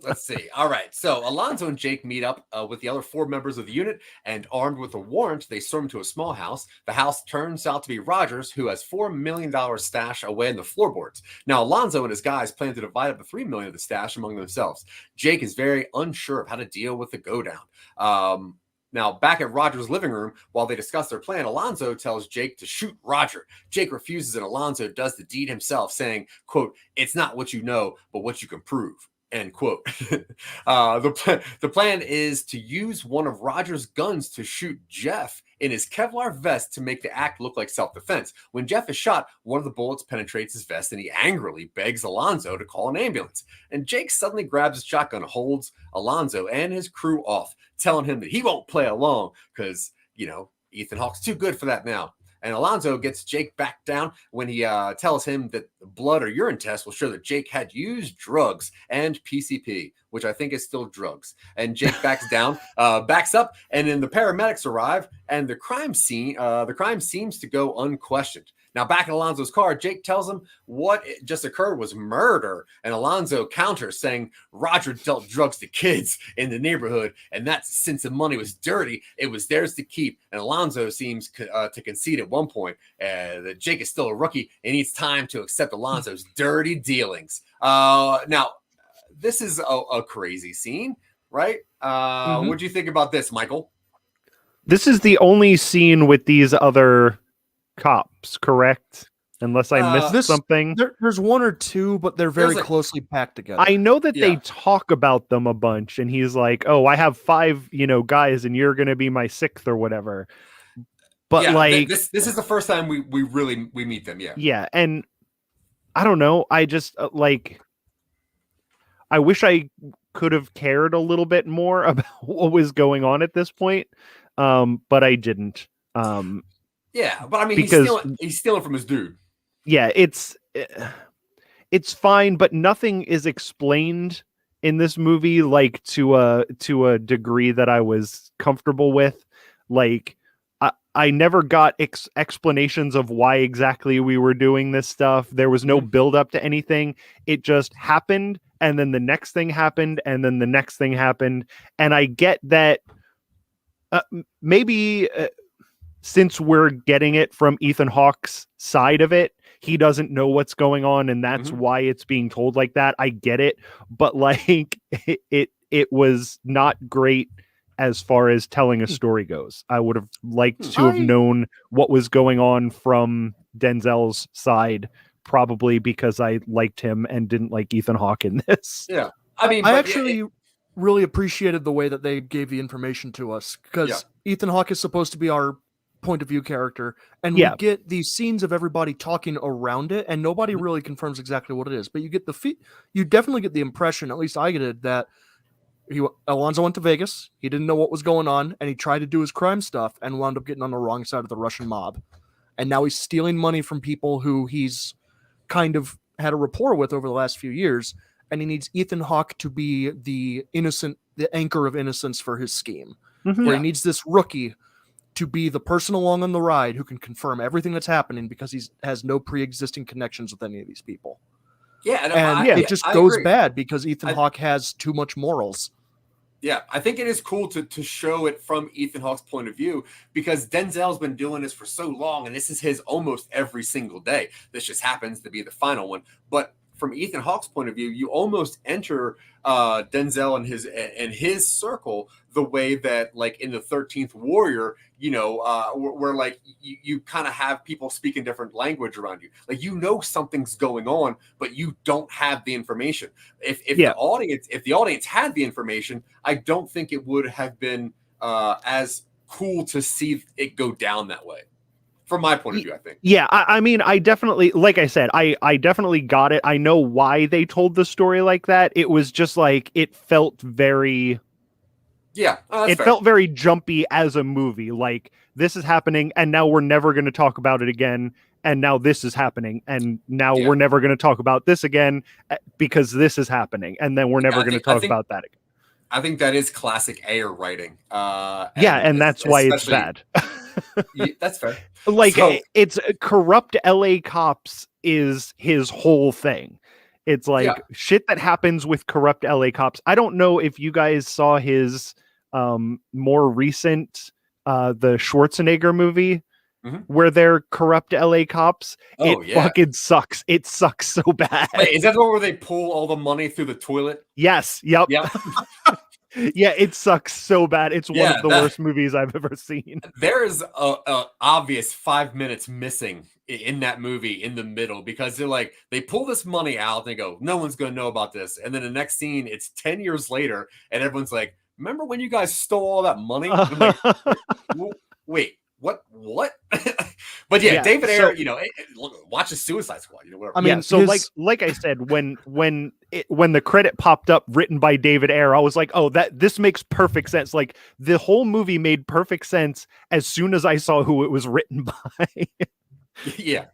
Let's see. All right. So Alonzo and Jake meet up with the other 4 members of the unit, and armed with a warrant, they storm to a small house. The house turns out to be Roger's, who has $4 million stash away in the floorboards. Now, Alonzo and his guys plan to divide up the $3 million of the stash among themselves. Jake is very unsure of how to deal with the go down. Now, back at Roger's living room, while they discuss their plan, Alonzo tells Jake to shoot Roger. Jake refuses, and Alonzo does the deed himself, saying, quote, "It's not what you know, but what you can prove." End quote. The plan is to use one of Roger's guns to shoot Jeff in his Kevlar vest to make the act look like self-defense. When Jeff is shot, one of the bullets penetrates his vest, and he angrily begs Alonzo to call an ambulance. And Jake suddenly grabs his shotgun and holds Alonzo and his crew off, telling him that he won't play along because, Ethan Hawke's too good for that now. And Alonzo gets Jake back down when he tells him that the blood or urine test will show that Jake had used drugs and PCP, which I think is still drugs. And Jake backs up, and then the paramedics arrive, and the crime seems to go unquestioned. Now, back in Alonzo's car, Jake tells him what just occurred was murder, and Alonzo counters, saying Roger dealt drugs to kids in the neighborhood, and that since the money was dirty, it was theirs to keep. And Alonzo seems to concede at one point that Jake is still a rookie and needs time to accept Alonzo's dirty dealings. Now, this is a crazy scene, right? What do you think about this, Michael? This is the only scene with these other cops, correct? Unless I missed something. There's one or two, but they're very closely packed together. I know that they talk about them a bunch, and he's like, "Oh, I have 5, guys, and you're gonna be my 6th or whatever." But this is the first time we meet them. Yeah, and I don't know. I just I wish I could have cared a little bit more about what was going on at this point, but I didn't. Yeah, but I mean, he's stealing from his dude. Yeah, it's fine, but nothing is explained in this movie to a degree that I was comfortable with. I never got explanations of why exactly we were doing this stuff. There was no build up to anything. It just happened, and then the next thing happened, and then the next thing happened. And I get that maybe since we're getting it from Ethan Hawke's side of it, he doesn't know what's going on, and that's why it's being told like that. I get it, but it was not great as far as telling a story goes. I would have liked to have known what was going on from Denzel's side, probably because I liked him and didn't like Ethan Hawke in this. Yeah. I mean, I actually really appreciated the way that they gave the information to us, because Ethan Hawke is supposed to be our point of view character, and we get these scenes of everybody talking around it, and nobody really confirms exactly what it is, but you get you definitely get the impression, at least I get it, that Alonzo went to Vegas. He didn't know what was going on, and he tried to do his crime stuff and wound up getting on the wrong side of the Russian mob. And now he's stealing money from people who he's kind of had a rapport with over the last few years. And he needs Ethan Hawke to be the anchor of innocence for his scheme. Mm-hmm. Where he needs this rookie to be the person along on the ride who can confirm everything that's happening because he has no pre-existing connections with any of these people. Yeah, it just goes bad because Ethan Hawke has too much morals. Yeah, I think it is cool to show it from Ethan Hawke's point of view because Denzel's been doing this for so long, and this is his almost every single day. This just happens to be the final one. But from Ethan Hawke's point of view, you almost enter Denzel and his circle the way that, like in the 13th Warrior, where like you kind of have people speaking different language around you. Like something's going on, but you don't have the information. If the audience had the information, I don't think it would have been as cool to see it go down that way. From my point of view, I think. Yeah, I mean, I definitely, like I said, I definitely got it. I know why they told the story like that. It was just like, it felt very... Yeah, it felt very jumpy as a movie. Like, this is happening, and now we're never going to talk about it again, and now this is happening, and now we're never going to talk about this again because this is happening, and then we're never going to talk about that again. I think that is classic Ayer writing. And that's why it's bad. That's fair. Like, it's corrupt LA cops is his whole thing. It's like shit that happens with corrupt LA cops. I don't know if you guys saw his more recent the Schwarzenegger movie where they're corrupt LA cops. Fucking sucks. It sucks so bad. Wait, is that the one where they pull all the money through the toilet? Yes. Yep. Yeah, it sucks so bad. It's one of the worst movies I've ever seen. There is a obvious 5 minutes missing in that movie in the middle because they pull this money out and they go, no one's going to know about this. And then the next scene, it's 10 years later and everyone's like, remember when you guys stole all that money? I'm like, wait, what? But David Ayer, watch the Suicide Squad, whatever. I mean, like I said, when the credit popped up written by David Ayer, I was like, oh, this makes perfect sense. Like, the whole movie made perfect sense as soon as I saw who it was written by. Yeah.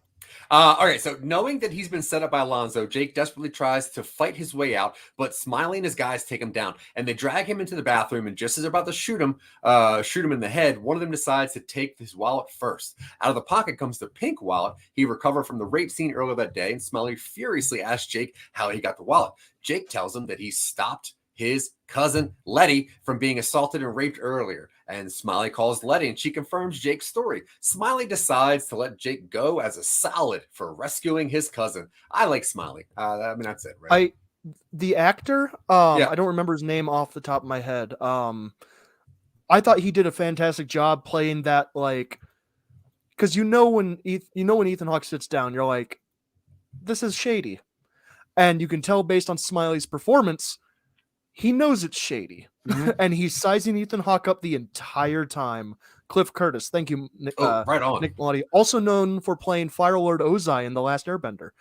All right, so knowing that he's been set up by Alonzo, Jake desperately tries to fight his way out, but Smiley and his guys take him down, and they drag him into the bathroom, and just as they're about to shoot him in the head, one of them decides to take his wallet first. Out of the pocket comes the pink wallet he recovered from the rape scene earlier that day, and Smiley furiously asks Jake how he got the wallet. Jake tells him that he stopped his cousin Letty from being assaulted and raped earlier. And Smiley calls Letty and she confirms Jake's story. Smiley decides to let Jake go as a solid for rescuing his cousin. I like Smiley. I mean, that's it, right? The actor, I don't remember his name off the top of my head. I thought he did a fantastic job playing that, like, because when Ethan Hawke sits down, you're like, this is shady. And you can tell based on Smiley's performance, he knows it's shady. And he's sizing Ethan Hawke up the entire time. Cliff Curtis, thank you, right on. Nick Malati, also known for playing Fire Lord Ozai in The Last Airbender.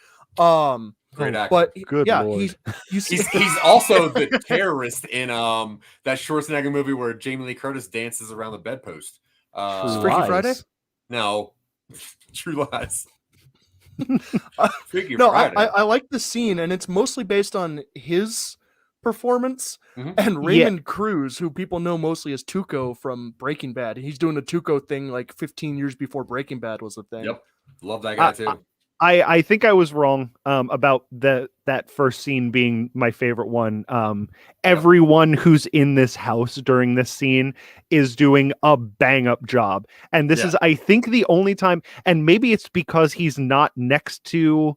Great actor. But Good Lord. He's also the terrorist in that Schwarzenegger movie where Jamie Lee Curtis dances around the bedpost. Freaky Friday? No, True Lies. I like the scene, and it's mostly based on his performance and Raymond Cruz, who people know mostly as Tuco from Breaking Bad. He's doing a Tuco thing like 15 years before Breaking Bad was a thing. Yep, love that guy too. I think I was wrong about that first scene being my favorite one. Everyone who's in this house during this scene is doing a bang up job, and this is, I think, the only time. And maybe it's because he's not next to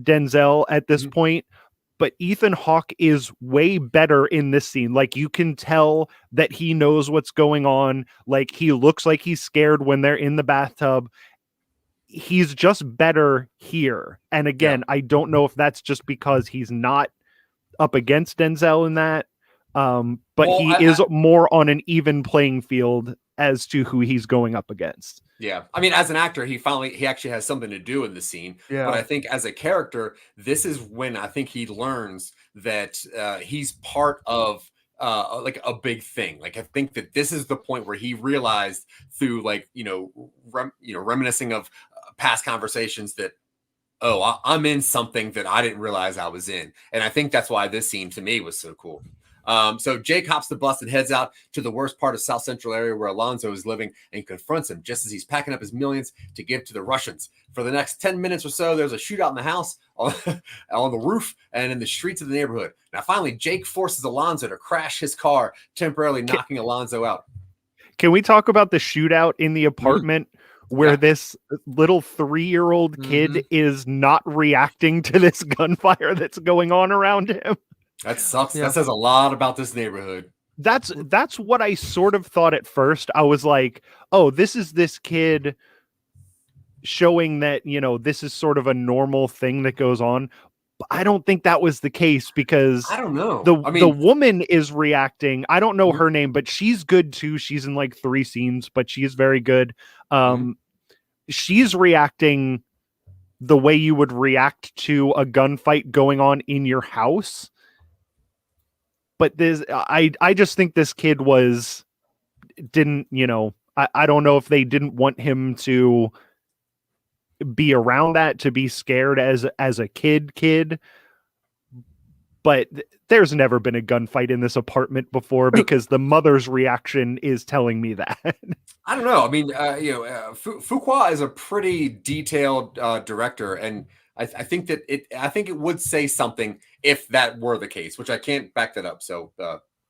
Denzel at this point. But Ethan Hawke is way better in this scene. Like, you can tell that he knows what's going on. Like, he looks like he's scared when they're in the bathtub. He's just better here. And again, I don't know if that's just because he's not up against Denzel in that. But he is more on an even playing field as to who he's going up against. Yeah. I mean, as an actor, he actually has something to do in the scene. Yeah. But I think as a character, this is when I think he learns that he's part of like a big thing. Like I think that this is the point where he realized through like reminiscing of past conversations that I'm in something that I didn't realize I was in, and I think that's why this scene to me was so cool. So Jake hops the bus and heads out to the worst part of South Central area where Alonzo is living and confronts him just as he's packing up his millions to give to the Russians. For the next 10 minutes or so, there's a shootout in the house, on the roof, and in the streets of the neighborhood. Now, finally, Jake forces Alonzo to crash his car, temporarily knocking Alonzo out. Can we talk about the shootout in the apartment where this little 3-year-old kid is not reacting to this gunfire that's going on around him? That sucks. Yeah. That says a lot about this neighborhood. That's what I sort of thought at first. I was like, oh, this is this kid showing that, this is sort of a normal thing that goes on. But I don't think that was the case because I don't know. The woman is reacting. I don't know her name, but she's good too. She's in like 3 scenes, but she's very good. She's reacting the way you would react to a gunfight going on in your house. But I just think this kid didn't, I don't know if they didn't want him to be around that, to be scared as a kid. But there's never been a gunfight in this apartment before because the mother's reaction is telling me that. I don't know. I mean, Fuqua is a pretty detailed director, and I think that it would say something if that were the case, which I can't back that up. So,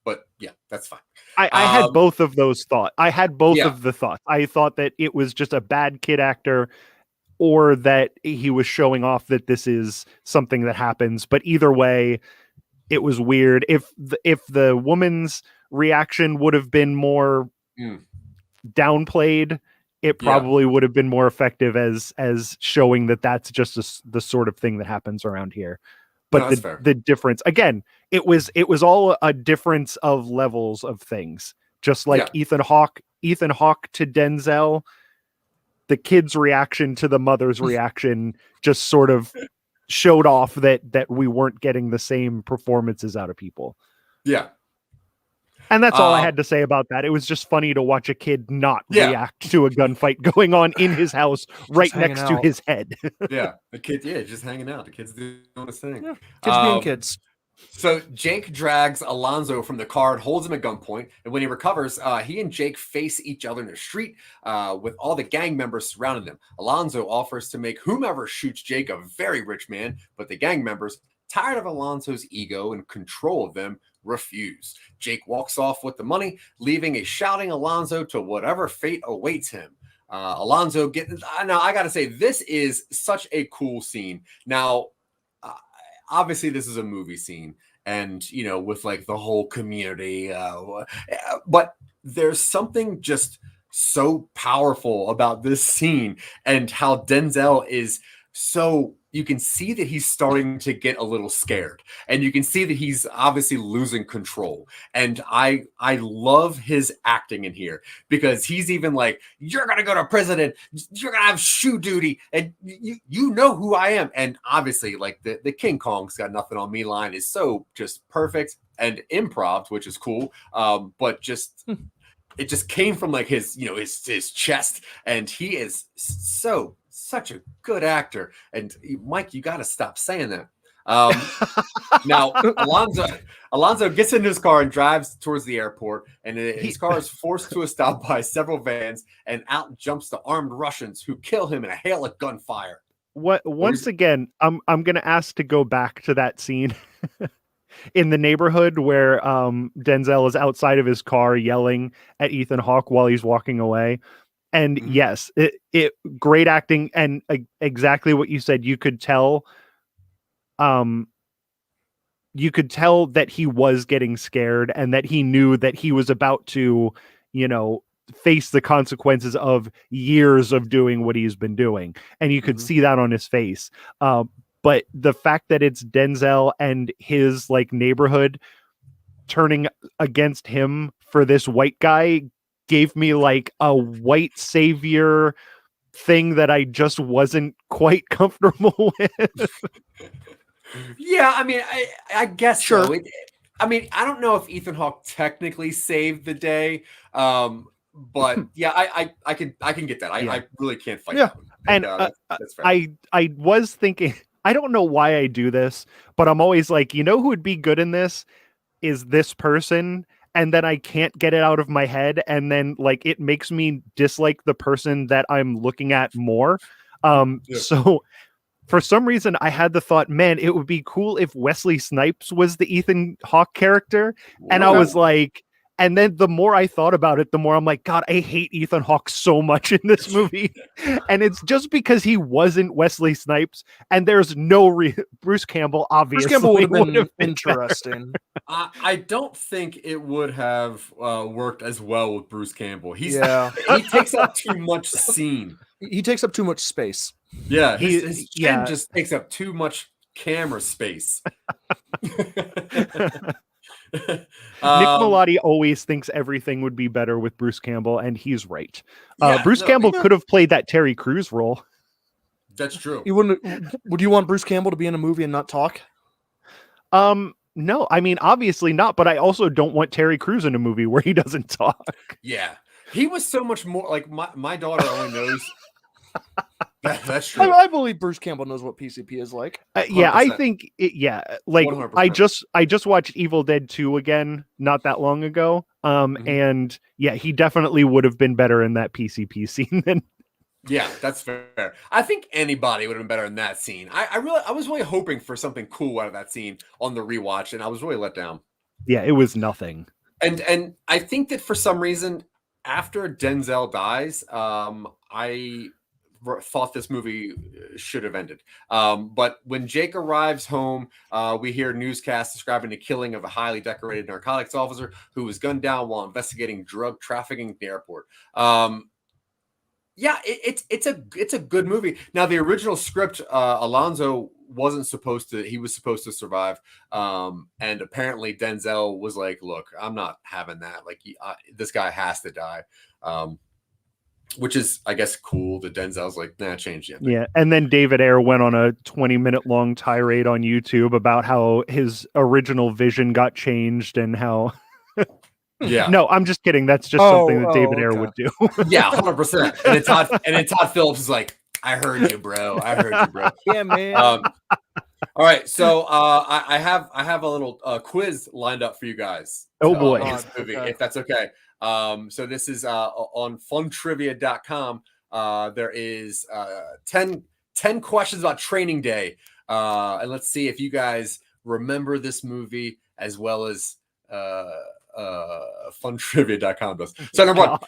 but yeah, that's fine. I had both of those thoughts. I had both of the thoughts. I thought that it was just a bad kid actor, or that he was showing off that this is something that happens. But either way, it was weird. If the woman's reaction would have been more downplayed, it probably would have been more effective as showing that that's just the sort of thing that happens around here. But the difference, again, it was all a difference of levels of things. Just like Ethan Hawke to Denzel, the kid's reaction to the mother's reaction just sort of showed off that we weren't getting the same performances out of people. Yeah. And that's all I had to say about that. It was just funny to watch a kid not react to a gunfight going on in his house right next to his head. The kid, just hanging out. The kid's doing his thing. Yeah. Kids being kids. So Jake drags Alonzo from the car and holds him at gunpoint. And when he recovers, he and Jake face each other in the street with all the gang members surrounding them. Alonzo offers to make whomever shoots Jake a very rich man, but the gang members, tired of Alonzo's ego and control of them, refuse. Jake walks off with the money, leaving a shouting Alonzo to whatever fate awaits him. Alonzo now I gotta say, this is such a cool scene. Now, obviously this is a movie scene, and with like the whole community, but there's something just so powerful about this scene and how Denzel is so, you can see that he's starting to get a little scared, and you can see that he's obviously losing control. And I love his acting in here, because he's even like, you're going to go to prison and you're going to have shoe duty, and you know who I am. And obviously like the King Kong's got nothing on me line is so just perfect and improv, which is cool. But just, it just came from like his chest, and he is such a good actor. And Mike, you got to stop saying that. Now Alonzo gets into his car and drives towards the airport, and his car is forced to a stop by several vans, and out jumps the armed Russians, who kill him in a hail of gunfire. Once again, I'm going to ask to go back to that scene in the neighborhood where Denzel is outside of his car yelling at Ethan Hawke while he's walking away. And yes, it great acting, and exactly what you said. You could tell that he was getting scared, and that he knew that he was about to, face the consequences of years of doing what he's been doing. And you could see that on his face. But the fact that it's Denzel and his like neighborhood turning against him for this white guy gave me like a white savior thing that I just wasn't quite comfortable with. Yeah, I mean, I guess sure. So. I mean, I don't know if Ethan Hawke technically saved the day, but yeah, I can get that. I really can't fight that one. And that's fair. I was thinking, I don't know why I do this, but I'm always like, you know who would be good in this is this person, and then I can't get it out of my head, and then like it makes me dislike the person that I'm looking at more. So for some reason I had the thought, man, it would be cool if Wesley Snipes was the Ethan Hawke character. And I was like, and then the more I thought about it, the more I'm like, God, I hate Ethan Hawke so much in this movie. And it's just because he wasn't Wesley Snipes, and there's no Bruce Campbell, obviously. Bruce Campbell would have been interesting. I don't think it would have worked as well with Bruce Campbell. He takes up too much scene. He takes up too much space. Yeah, his chin just takes up too much camera space. Nick Malati always thinks everything would be better with Bruce Campbell, and he's right. Bruce Campbell could have played that Terry Crews role. That's true. You wouldn't? Would you want Bruce Campbell to be in a movie and not talk? No, I mean obviously not, but I also don't want Terry Crews in a movie where he doesn't talk. Yeah, he was so much more like my daughter only knows. That's true. I believe Bruce Campbell knows what PCP is like. Yeah, I think like 100%. I just watched Evil Dead 2 again not that long ago. And yeah, he definitely would have been better in that PCP scene than. Yeah, that's fair. I think anybody would have been better in that scene. I was really hoping for something cool out of that scene on the rewatch, and I was really let down. Yeah, it was nothing. And I think that for some reason, after Denzel dies, I thought this movie should have ended. But when Jake arrives home, we hear newscasts describing the killing of a highly decorated narcotics officer who was gunned down while investigating drug trafficking at the airport. Yeah, it's a good movie. Now, the original script, Alonzo wasn't supposed to. He was supposed to survive, and apparently Denzel was like, "Look, I'm not having that. Like, this guy has to die." Which is, I guess, cool that Denzel's like, nah, change it. Yeah, and then David Ayer went on a 20-minute long tirade on YouTube about how his original vision got changed and how. Yeah. No, I'm just kidding. That's just something that David Ayer would do. Yeah, 100%. And then Todd Phillips is like, I heard you, bro. I heard you, bro. Yeah, man. All right, so I have a little quiz lined up for you guys. Oh boy, this movie, if that's okay. So this is on funtrivia.com. There is 10 questions about Training Day, and let's see if you guys remember this movie as well as funtrivia.com does. So number one,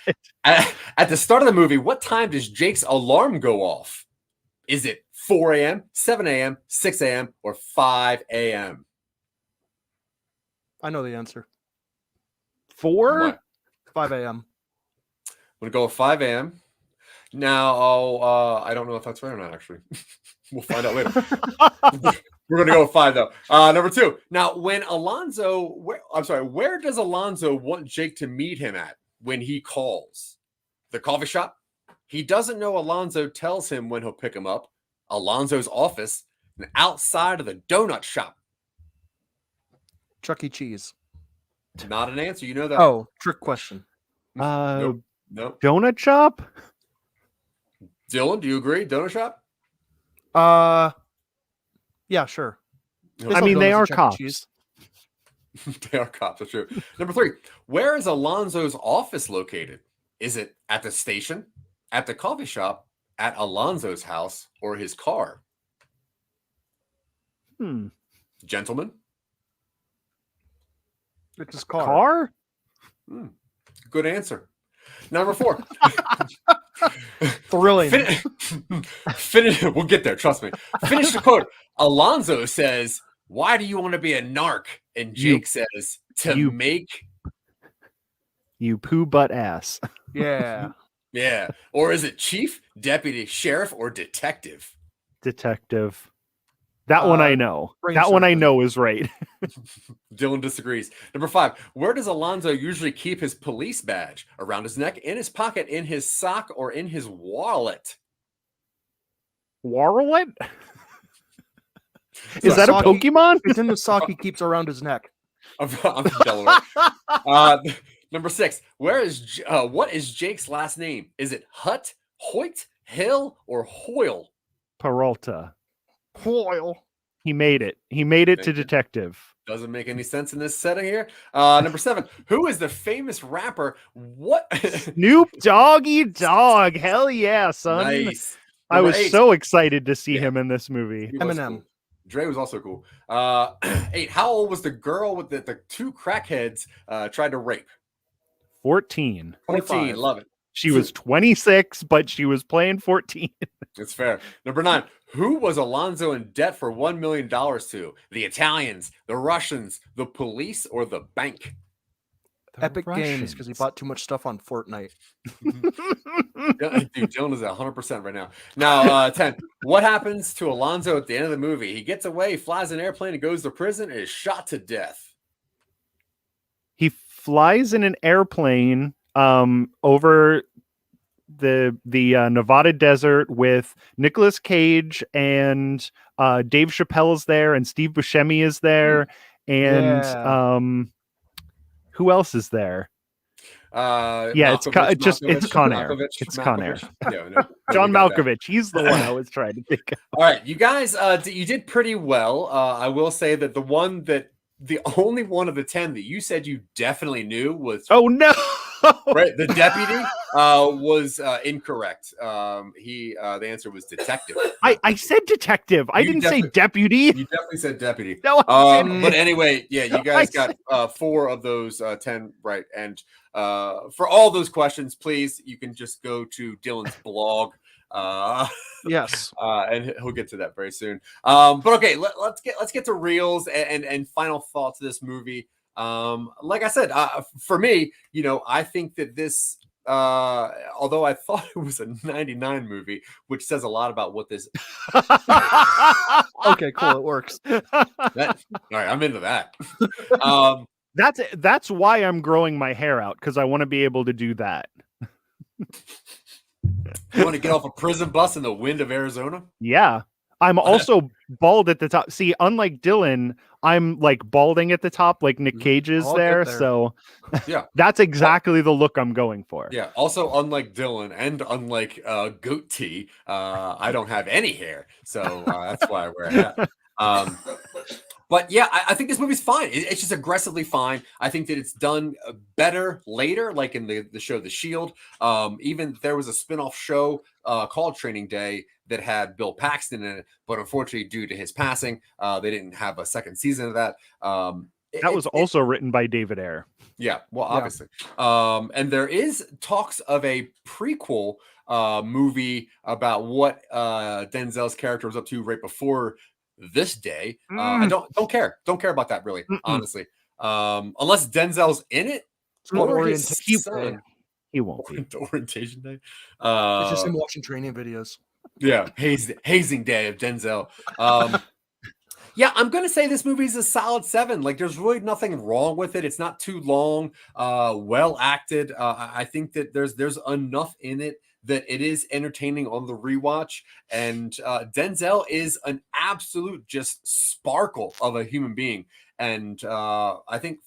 at the start of the movie, what time does Jake's alarm go off? Is it 4 a.m., 7 a.m., 6 a.m., or 5 a.m.? I know the answer. 4? 5 a.m. I'm going to go with 5 a.m. Now, I don't know if that's right or not, actually. We'll find out later. We're going to go with 5, though. Number 2. Now, when Alonzo... where does Alonzo want Jake to meet him at when he calls? The coffee shop? He doesn't know Alonzo tells him when he'll pick him up. Alonzo's office. And outside of the donut shop. Chuck E. Cheese. Not an answer. You know that. Oh, trick question. Nope. Donut shop? Dylan, do you agree? Donut shop? Yeah, sure. I mean, they are cops. They are cops. That's true. Number 3. Where is Alonzo's office located? Is it at the station, at the coffee shop, at Alonzo's house, or his car? Gentlemen? It's his car. Car? Good answer. Number 4. Thrilling. Finish. We'll get there. Trust me. Finish the quote. Alonzo says, "Why do you want to be a narc?" And Jake says, "To make you poo butt ass." Yeah. Yeah. Or is it chief, deputy, sheriff, or detective? Detective. That one I know. That one I know is right. Dylan disagrees. Number 5. Where does Alonzo usually keep his police badge? Around his neck, in his pocket, in his sock, or in his wallet? Wallet? Is that a Pokemon? It's in the sock he keeps around his neck. I'm from Delaware. Number 6. What is Jake's last name? Is it Hutt, Hoyt, Hill, or Hoyle? Peralta. Hoyle. He made it. He made it Thank to you. detective. Doesn't make any sense in this setting here. Number 7. Who is the famous rapper? What? Snoop Doggy Dogg. Hell yeah, son. Nice. I Number was 8. so excited to see him in this movie. He was Eminem. cool. Dre was also cool. 8. How old was the girl with the 2 crackheads tried to rape? 14. 14. Love it. She was 26, but she was playing 14. It's fair. Number 9. Who was Alonzo in debt for $1 million to? The Italians, the Russians, the police, or the bank? Epic Games, because he bought too much stuff on Fortnite. Dude, Dylan is at 100% right now. Now, 10. What happens to Alonzo at the end of the movie? He gets away, flies an airplane, and goes to prison, and is shot to death. He flies in an airplane over the Nevada desert with Nicolas Cage and Dave Chappelle's there, and Steve Buscemi is there, and who else is there? It's Con Air. It's Con Air. John Malkovich. He's the one I was trying to think of. All right, you guys, you did pretty well. I will say that the only one of the 10 that you said you definitely knew was right. The deputy was incorrect. The answer was detective. I said detective. I didn't say deputy. You definitely said deputy. No, but anyway, yeah, you guys got 4 of those 10 right. And for all those questions, please, you can just go to Dylan's blog. Yes, and he'll get to that very soon. But okay, let's get to reels and final thoughts of this movie. Like I said, for me, I think that this, although I thought it was a 99 movie, which says a lot about what this. Okay, cool, it works. All right, I'm into that. That's why I'm growing my hair out, because I want to be able to do that. You want to get off a prison bus in the wind of Arizona? Yeah. I'm also bald at the top. See, unlike Dylan, I'm like balding at the top, like Nick Cage is there. So yeah, that's exactly the look I'm going for. Yeah. Also, unlike Dylan and unlike Goat Tea, I don't have any hair. So that's why I wear a hat. But yeah, I think this movie's fine. It's just aggressively fine. I think that it's done better later, like in the show The Shield. Even there was a spin-off show called Training Day that had Bill Paxton in it, but unfortunately, due to his passing, they didn't have a second season of that. That was also written by David Ayer. Yeah, well, obviously. And there is talks of a prequel movie about what Denzel's character was up to right before this day. I don't care about that really. Honestly, unless Denzel's in it, or his son. He won't be. Orientation day. It's just him watching training videos. Yeah, hazing day of Denzel. Yeah, I'm gonna say this movie's a solid 7. Like, there's really nothing wrong with it. It's not too long. Well acted. I think that there's enough in it that it is entertaining on the rewatch. And Denzel is an absolute just sparkle of a human being. And I think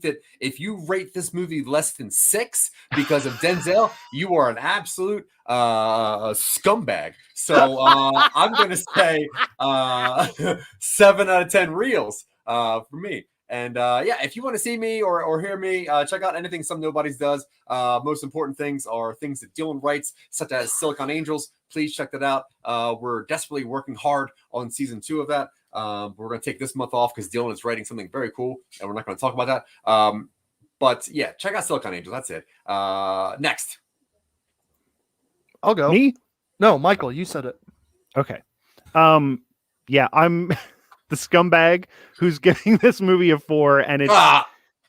that if you rate this movie less than 6 because of Denzel, you are an absolute scumbag. So I'm going to say 7 out of 10 reels for me. And yeah, if you want to see me or hear me, check out Anything Some Nobodies Does. Most important things are things that Dylan writes, such as Silicon Angels. Please check that out. We're desperately working hard on season 2 of that. We're going to take this month off because Dylan is writing something very cool, and we're not going to talk about that. But yeah, check out Silicon Angels. That's it. Next. I'll go. Me? No, Michael, you said it. Okay. Yeah, I'm the scumbag who's giving this movie a 4, and it's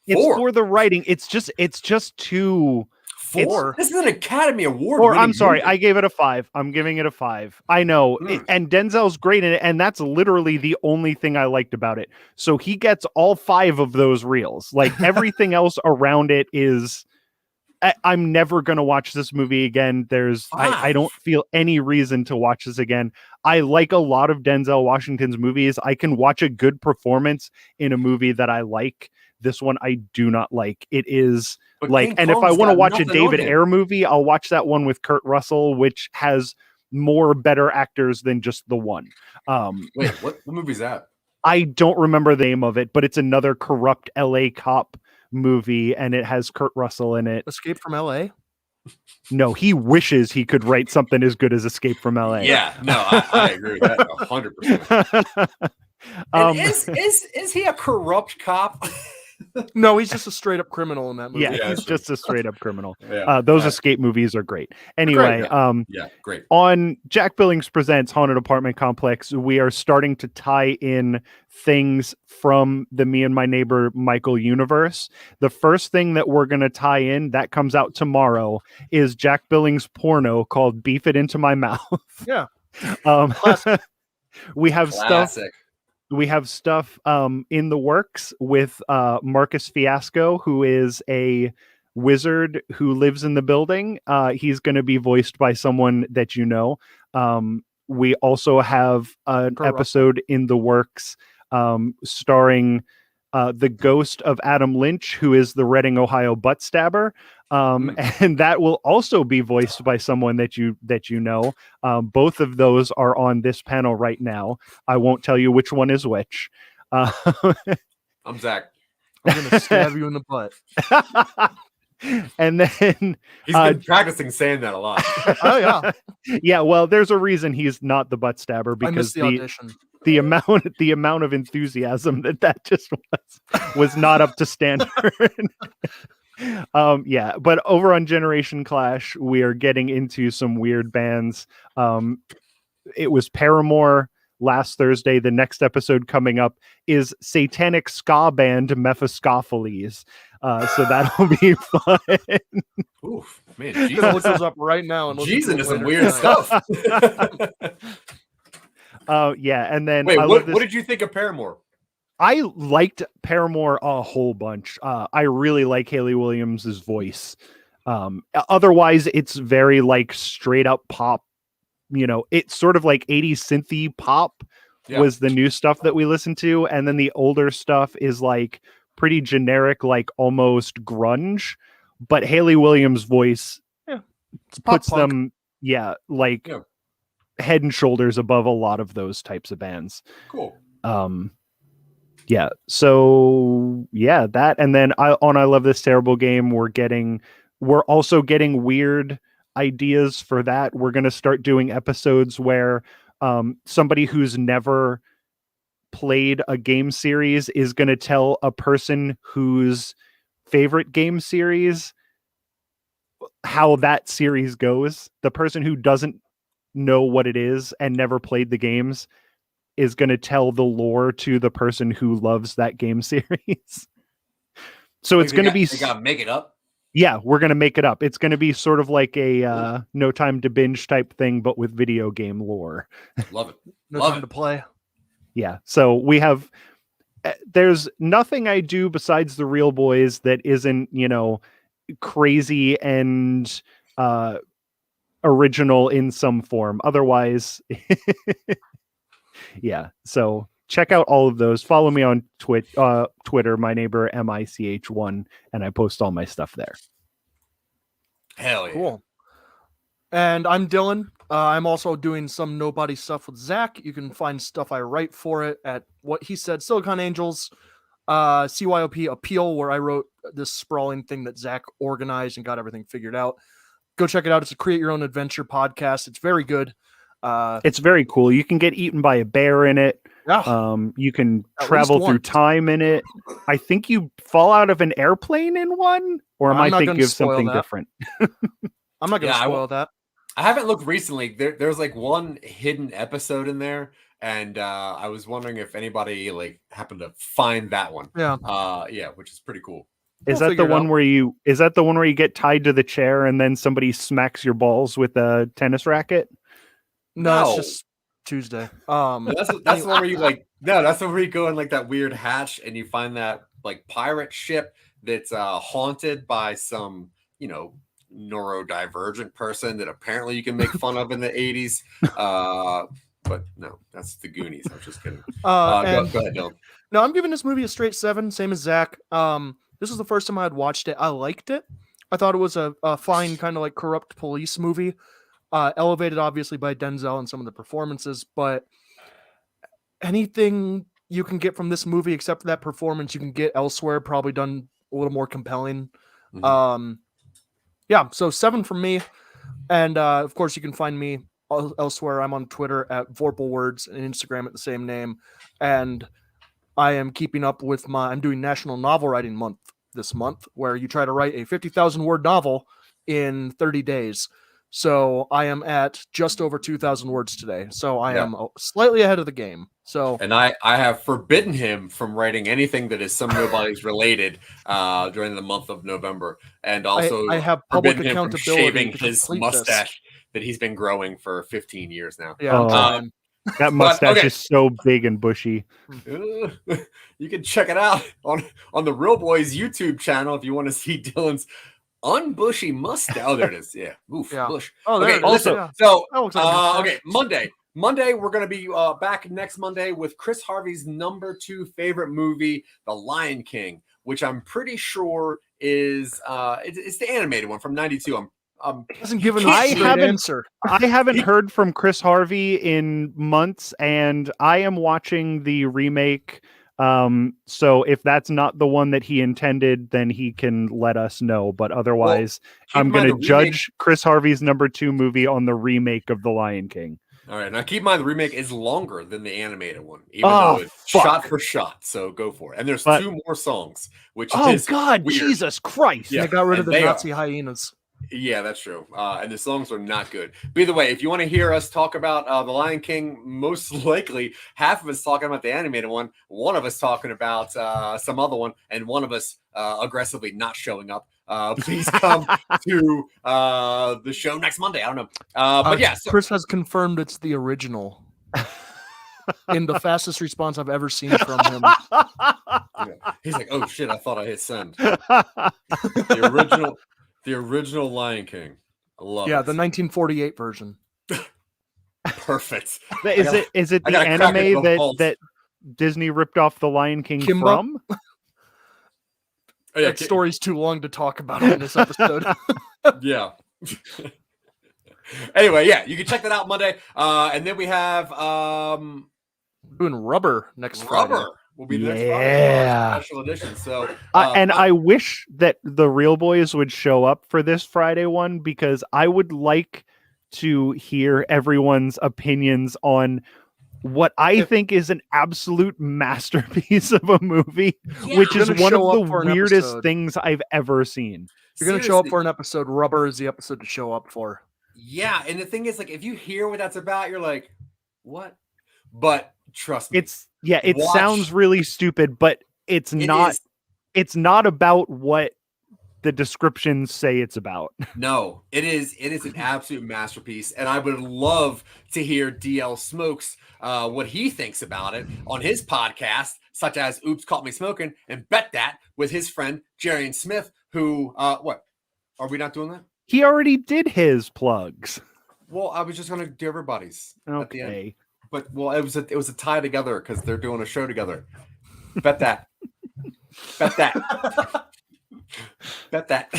for the writing. It's just too 4. This is an Academy Award. Or I'm sorry, movie. I gave it a 5. I'm giving it a 5. I know, and Denzel's great in it, and that's literally the only thing I liked about it. So he gets all 5 of those reels. Like everything else around it is. I'm never going to watch this movie again. I don't feel any reason to watch this again. I like a lot of Denzel Washington's movies. I can watch a good performance in a movie that I like. This one I do not like. It is But like, King and if I Kong's want to got watch a nothing on David him. Ayer movie, I'll watch that one with Kurt Russell, which has more better actors than just the one. Wait, what movie is that? I don't remember the name of it, but it's another corrupt LA cop movie, and it has Kurt Russell in it. Escape from LA? No, he wishes he could write something as good as Escape from LA. Yeah, no, I agree with that 100%. And is he a corrupt cop? No, he's just a straight up criminal in that movie. Yeah, he's that's true. just a straight up criminal. Yeah. Those escape movies are great. Anyway, Yeah, great. on Jack Billings Presents Haunted Apartment Complex, we are starting to tie in things from the Me and My Neighbor Michael universe. The first thing that we're going to tie in that comes out tomorrow is Jack Billings porno called Beef It Into My Mouth. Yeah. We have Classic. stuff in the works with Marcus Fiasco, who is a wizard who lives in the building. He's going to be voiced by someone that you know. We also have an episode in the works starring the ghost of Adam Lynch, who is the Reading, Ohio butt stabber. And that will also be voiced by someone that you know. Both of those are on this panel right now. I won't tell you which one is which. I'm Zach. I'm going to stab you in the butt. And then He's been practicing saying that a lot. Oh, yeah. Yeah, well, there's a reason he's not the butt stabber, I because missed the audition. the amount of enthusiasm that just was not up to standard. Yeah, but over on Generation Clash, we are getting into some weird bands. It was Paramore last Thursday. The next episode coming up is satanic ska band Mephistopheles. So that'll be fun. Oof, man, I'm gonna look those up right now and Jesus into some later weird tonight. stuff. Yeah, and then Wait, I what did you think of Paramore? I liked Paramore a whole bunch. I really like Hayley Williams' voice. Otherwise, it's very like straight up pop. You know, it's sort of like 80s synthy pop was the new stuff that we listened to. And then the older stuff is like pretty generic, like almost grunge. But Hayley Williams' voice puts them, like head and shoulders above a lot of those types of bands. Cool. Yeah. So yeah, that, and then I Love This Terrible Game, we're also getting weird ideas for that. We're going to start doing episodes where somebody who's never played a game series is going to tell a person whose favorite game series how that series goes. The person who doesn't know what it is and never played the games is going to tell the lore to the person who loves that game series. So it's going to be... They got to make it up? Yeah, we're going to make it up. It's going to be sort of like a No Time to Binge type thing, but with video game lore. Love it. No Love time to play. Yeah, so we have... There's nothing I do besides the Real Boys that isn't, crazy and original in some form. Otherwise... Yeah, so check out all of those. Follow me on Twitter, my neighbor MICH1, and I post all my stuff there. Hell yeah. Cool. And I'm Dylan. I'm also doing some Nobody stuff with Zach. You can find stuff I write for it at What He Said, Silicon Angels, CYOP Appeal, where I wrote this sprawling thing that Zach organized and got everything figured out. Go check it out. It's a Create Your Own Adventure podcast. It's very good. It's very cool. You can get eaten by a bear in it. Yeah. You can travel through time in it. I think you fall out of an airplane in one, or am I thinking of something different? I'm not going to spoil that. I haven't looked recently. There's like one hidden episode in there, and I was wondering if anybody like happened to find that one. Yeah. Which is pretty cool. Is that the one where you get tied to the chair and then somebody smacks your balls with a tennis racket? No, it's just Tuesday. That's the one where you that's the one where you go in like that weird hatch and you find that like pirate ship that's haunted by some, neurodivergent person that apparently you can make fun of in the 80s. But no, that's the Goonies. I'm just kidding. Go ahead, Dylan. No, I'm giving this movie a straight 7, same as Zach. This was the first time I had watched it. I liked it. I thought it was a fine kind of like corrupt police movie, elevated obviously by Denzel and some of the performances, but anything you can get from this movie except for that performance you can get elsewhere, probably done a little more compelling. Yeah, so 7 from me. And of course you can find me elsewhere. I'm on Twitter at VorpalWords and Instagram at the same name. And I am keeping up with I'm doing National Novel Writing Month this month, where you try to write a 50,000 word novel in 30 days. So I am at just over 2,000 words today. So I am slightly ahead of the game. So, and I have forbidden him from writing anything that is some nobody's related during the month of November, and also I have public forbidden him from accountability shaving to his complete mustache that he's been growing for 15 years now. Yeah, that mustache is so big and bushy. You can check it out on the Real Boys YouTube channel if you want to see Dylan's unbushy mustache. Oh, there it is. Yeah. Oof. Yeah. Bush. Oh, there okay. it is. Also, Yeah. so okay. Monday, we're going to be back next Monday with Chris Harvey's number 2 favorite movie, The Lion King, which I'm pretty sure is it's the animated one from '92. Hasn't given a straight answer. I haven't heard from Chris Harvey in months, and I am watching the remake. So if that's not the one that he intended, then he can let us know. But otherwise, I'm going to judge Chris Harvey's number 2 movie on the remake of The Lion King. All right. Now keep in mind the remake is longer than the animated one, even though it's shot for shot. So go for it. And there's 2 more songs, which is God, weird. Jesus Christ. Yeah, they got rid of the Nazi hyenas. Yeah, that's true. And the songs are not good. But either way, if you want to hear us talk about The Lion King, most likely half of us talking about the animated one, one of us talking about some other one, and one of us aggressively not showing up. Please come to the show next Monday. I don't know. But yeah. So Chris has confirmed it's the original. In the fastest response I've ever seen from him. Yeah. He's like, oh shit, I thought I hit send. The original Lion King. I love it. Yeah, the 1948 version. Perfect. Is it the anime that Disney ripped off the Lion King Kimba? from? Oh, yeah, that story's too long to talk about in this episode. Yeah. Anyway, yeah, you can check that out Monday. And then we have doing Rubber next Friday. Rubber will be the next Friday, special edition. So and I wish that the Real Boys would show up for this Friday one, because I would like to hear everyone's opinions on what I think is an absolute masterpiece of a movie, which is one of the weirdest things I've ever seen. If you're going to show up for an episode, Rubber is the episode to show up for. Yeah, and the thing is, like, if you hear what that's about, you're like, what? But trust me. It sounds really stupid, but it's not about what the descriptions say it's about. No, it is an absolute masterpiece, and I would love to hear DL Smokes what he thinks about it on his podcast, such as Oops Caught Me Smoking and Bet That with his friend Jarian Smith, who what? Are we not doing that? He already did his plugs. Well, I was just gonna do everybody's at the end. Okay. But it was a tie together because they're doing a show together. Bet that. Bet that. Bet that.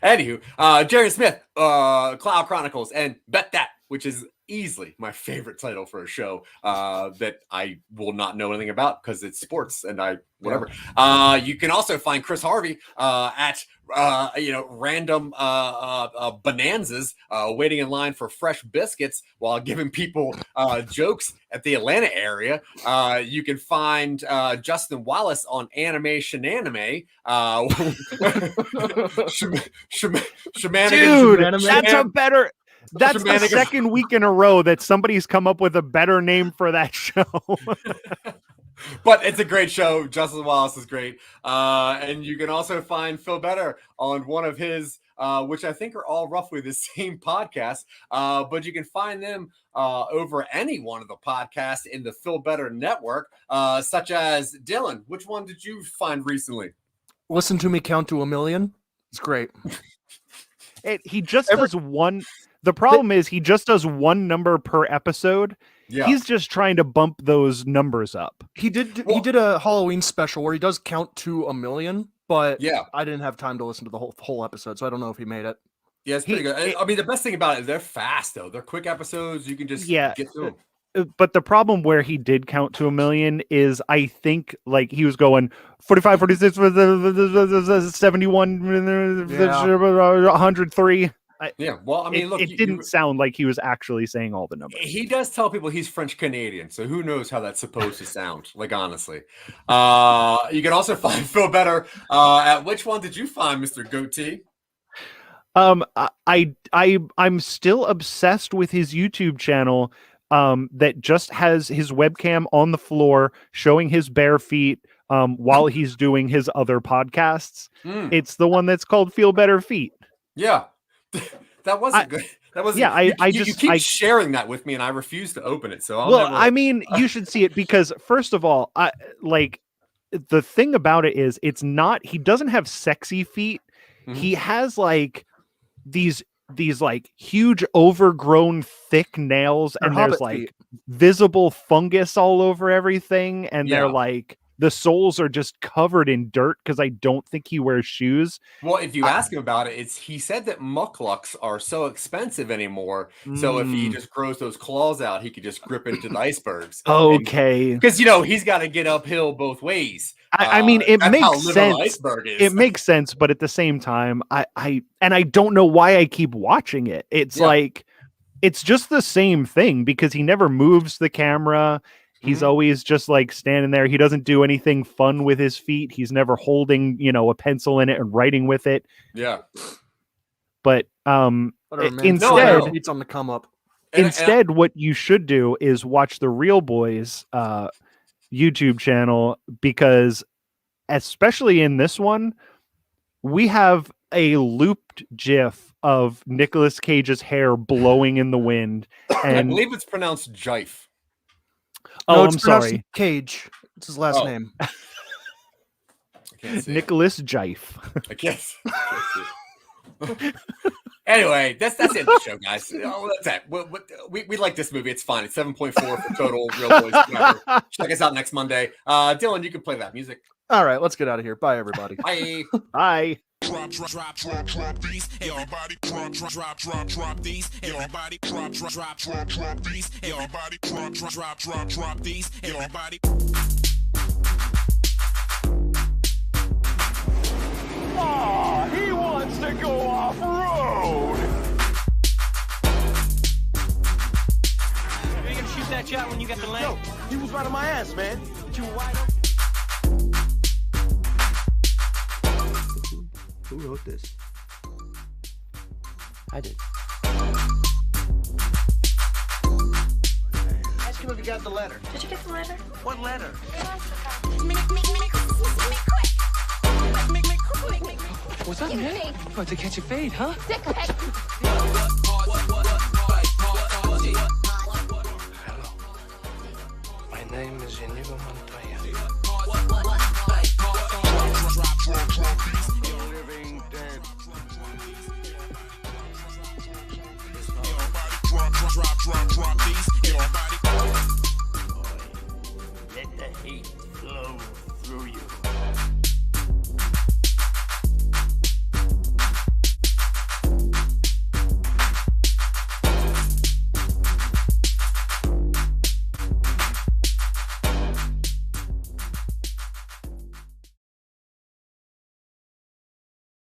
Anywho, Jerry Smith, Cloud Chronicles, and Bet That, which is easily my favorite title for a show that I will not know anything about because it's sports and whatever. You can also find Chris Harvey at random bonanzas, waiting in line for fresh biscuits while giving people jokes at the Atlanta area. You can find Justin Wallace on Animation Anime. Dude, that's the second week in a row that somebody's come up with a better name for that show. But it's a great show. Justin Wallace is great. And you can also find Phil Better on one of his, which I think are all roughly the same podcast. But you can find them over any one of the podcasts in the Phil Better network, such as Dylan. Which one did you find recently? Listen to Me Count to a Million. It's great. He just does one. The problem is he just does one number per episode. Yeah. He's just trying to bump those numbers up. He did a Halloween special where he does count to 1 million, but I didn't have time to listen to the whole episode, so I don't know if he made it. Yeah, it's pretty good. I mean, the best thing about it, they're fast though. They're quick episodes. You can just get through them. But the problem where he did count to 1 million is I think like he was going 45, 46, 71, 103. Well, I mean, look, it didn't sound like he was actually saying all the numbers. He does tell people he's French Canadian, so who knows how that's supposed to sound? Like, honestly, you can also feel better. At which one did you find, Mr. Goatee? I'm still obsessed with his YouTube channel. That just has his webcam on the floor showing his bare feet while he's doing his other podcasts. It's the one that's called Feel Better Feet. Yeah. That wasn't good. That was you keep sharing that with me and I refuse to open it. So I mean, you should see it because first of all, the thing about it is he doesn't have sexy feet. Mm-hmm. He has like these like huge overgrown thick nails and there's like visible fungus all over everything and they're like the soles are just covered in dirt because I don't think he wears shoes. Well, if you ask him about it, he said that mucklucks are so expensive anymore. So if he just grows those claws out, he could just grip into the icebergs. Okay. Because he's got to get uphill both ways. I mean, it makes sense. It makes sense, but at the same time, I don't know why I keep watching it. It's like it's just the same thing because he never moves the camera. He's always just like standing there. He doesn't do anything fun with his feet. He's never holding, a pencil in it and writing with it. Yeah. But instead, it's on the come up. Instead, what you should do is watch the Real Boys YouTube channel because, especially in this one, we have a looped GIF of Nicolas Cage's hair blowing in the wind. And I believe it's pronounced jife. Oh, I'm sorry. Cage. It's his last name. Nicholas Jife. I guess. Anyway, that's it for the show, guys. That's it. We like this movie. It's fine. It's 7.4 for total. Real Boys. Whatever. Check us out next Monday. Dylan, you can play that music. All right, let's get out of here. Bye, everybody. Bye. Bye. Drop these. Everybody drop these. Everybody drop these. Everybody drop these. Everybody. He wants to go off road. You ain't gonna shoot that shot when you get the land? Yo, he was right on my ass, man. You wide open. Who wrote this? I did. Ask him if he got the letter. Did you get the letter? What letter? What's up, man? About to catch a fade, huh? Hello. My name is Inigo Montoya. Living dead. Drop these. Everybody. Let the hate flow through you.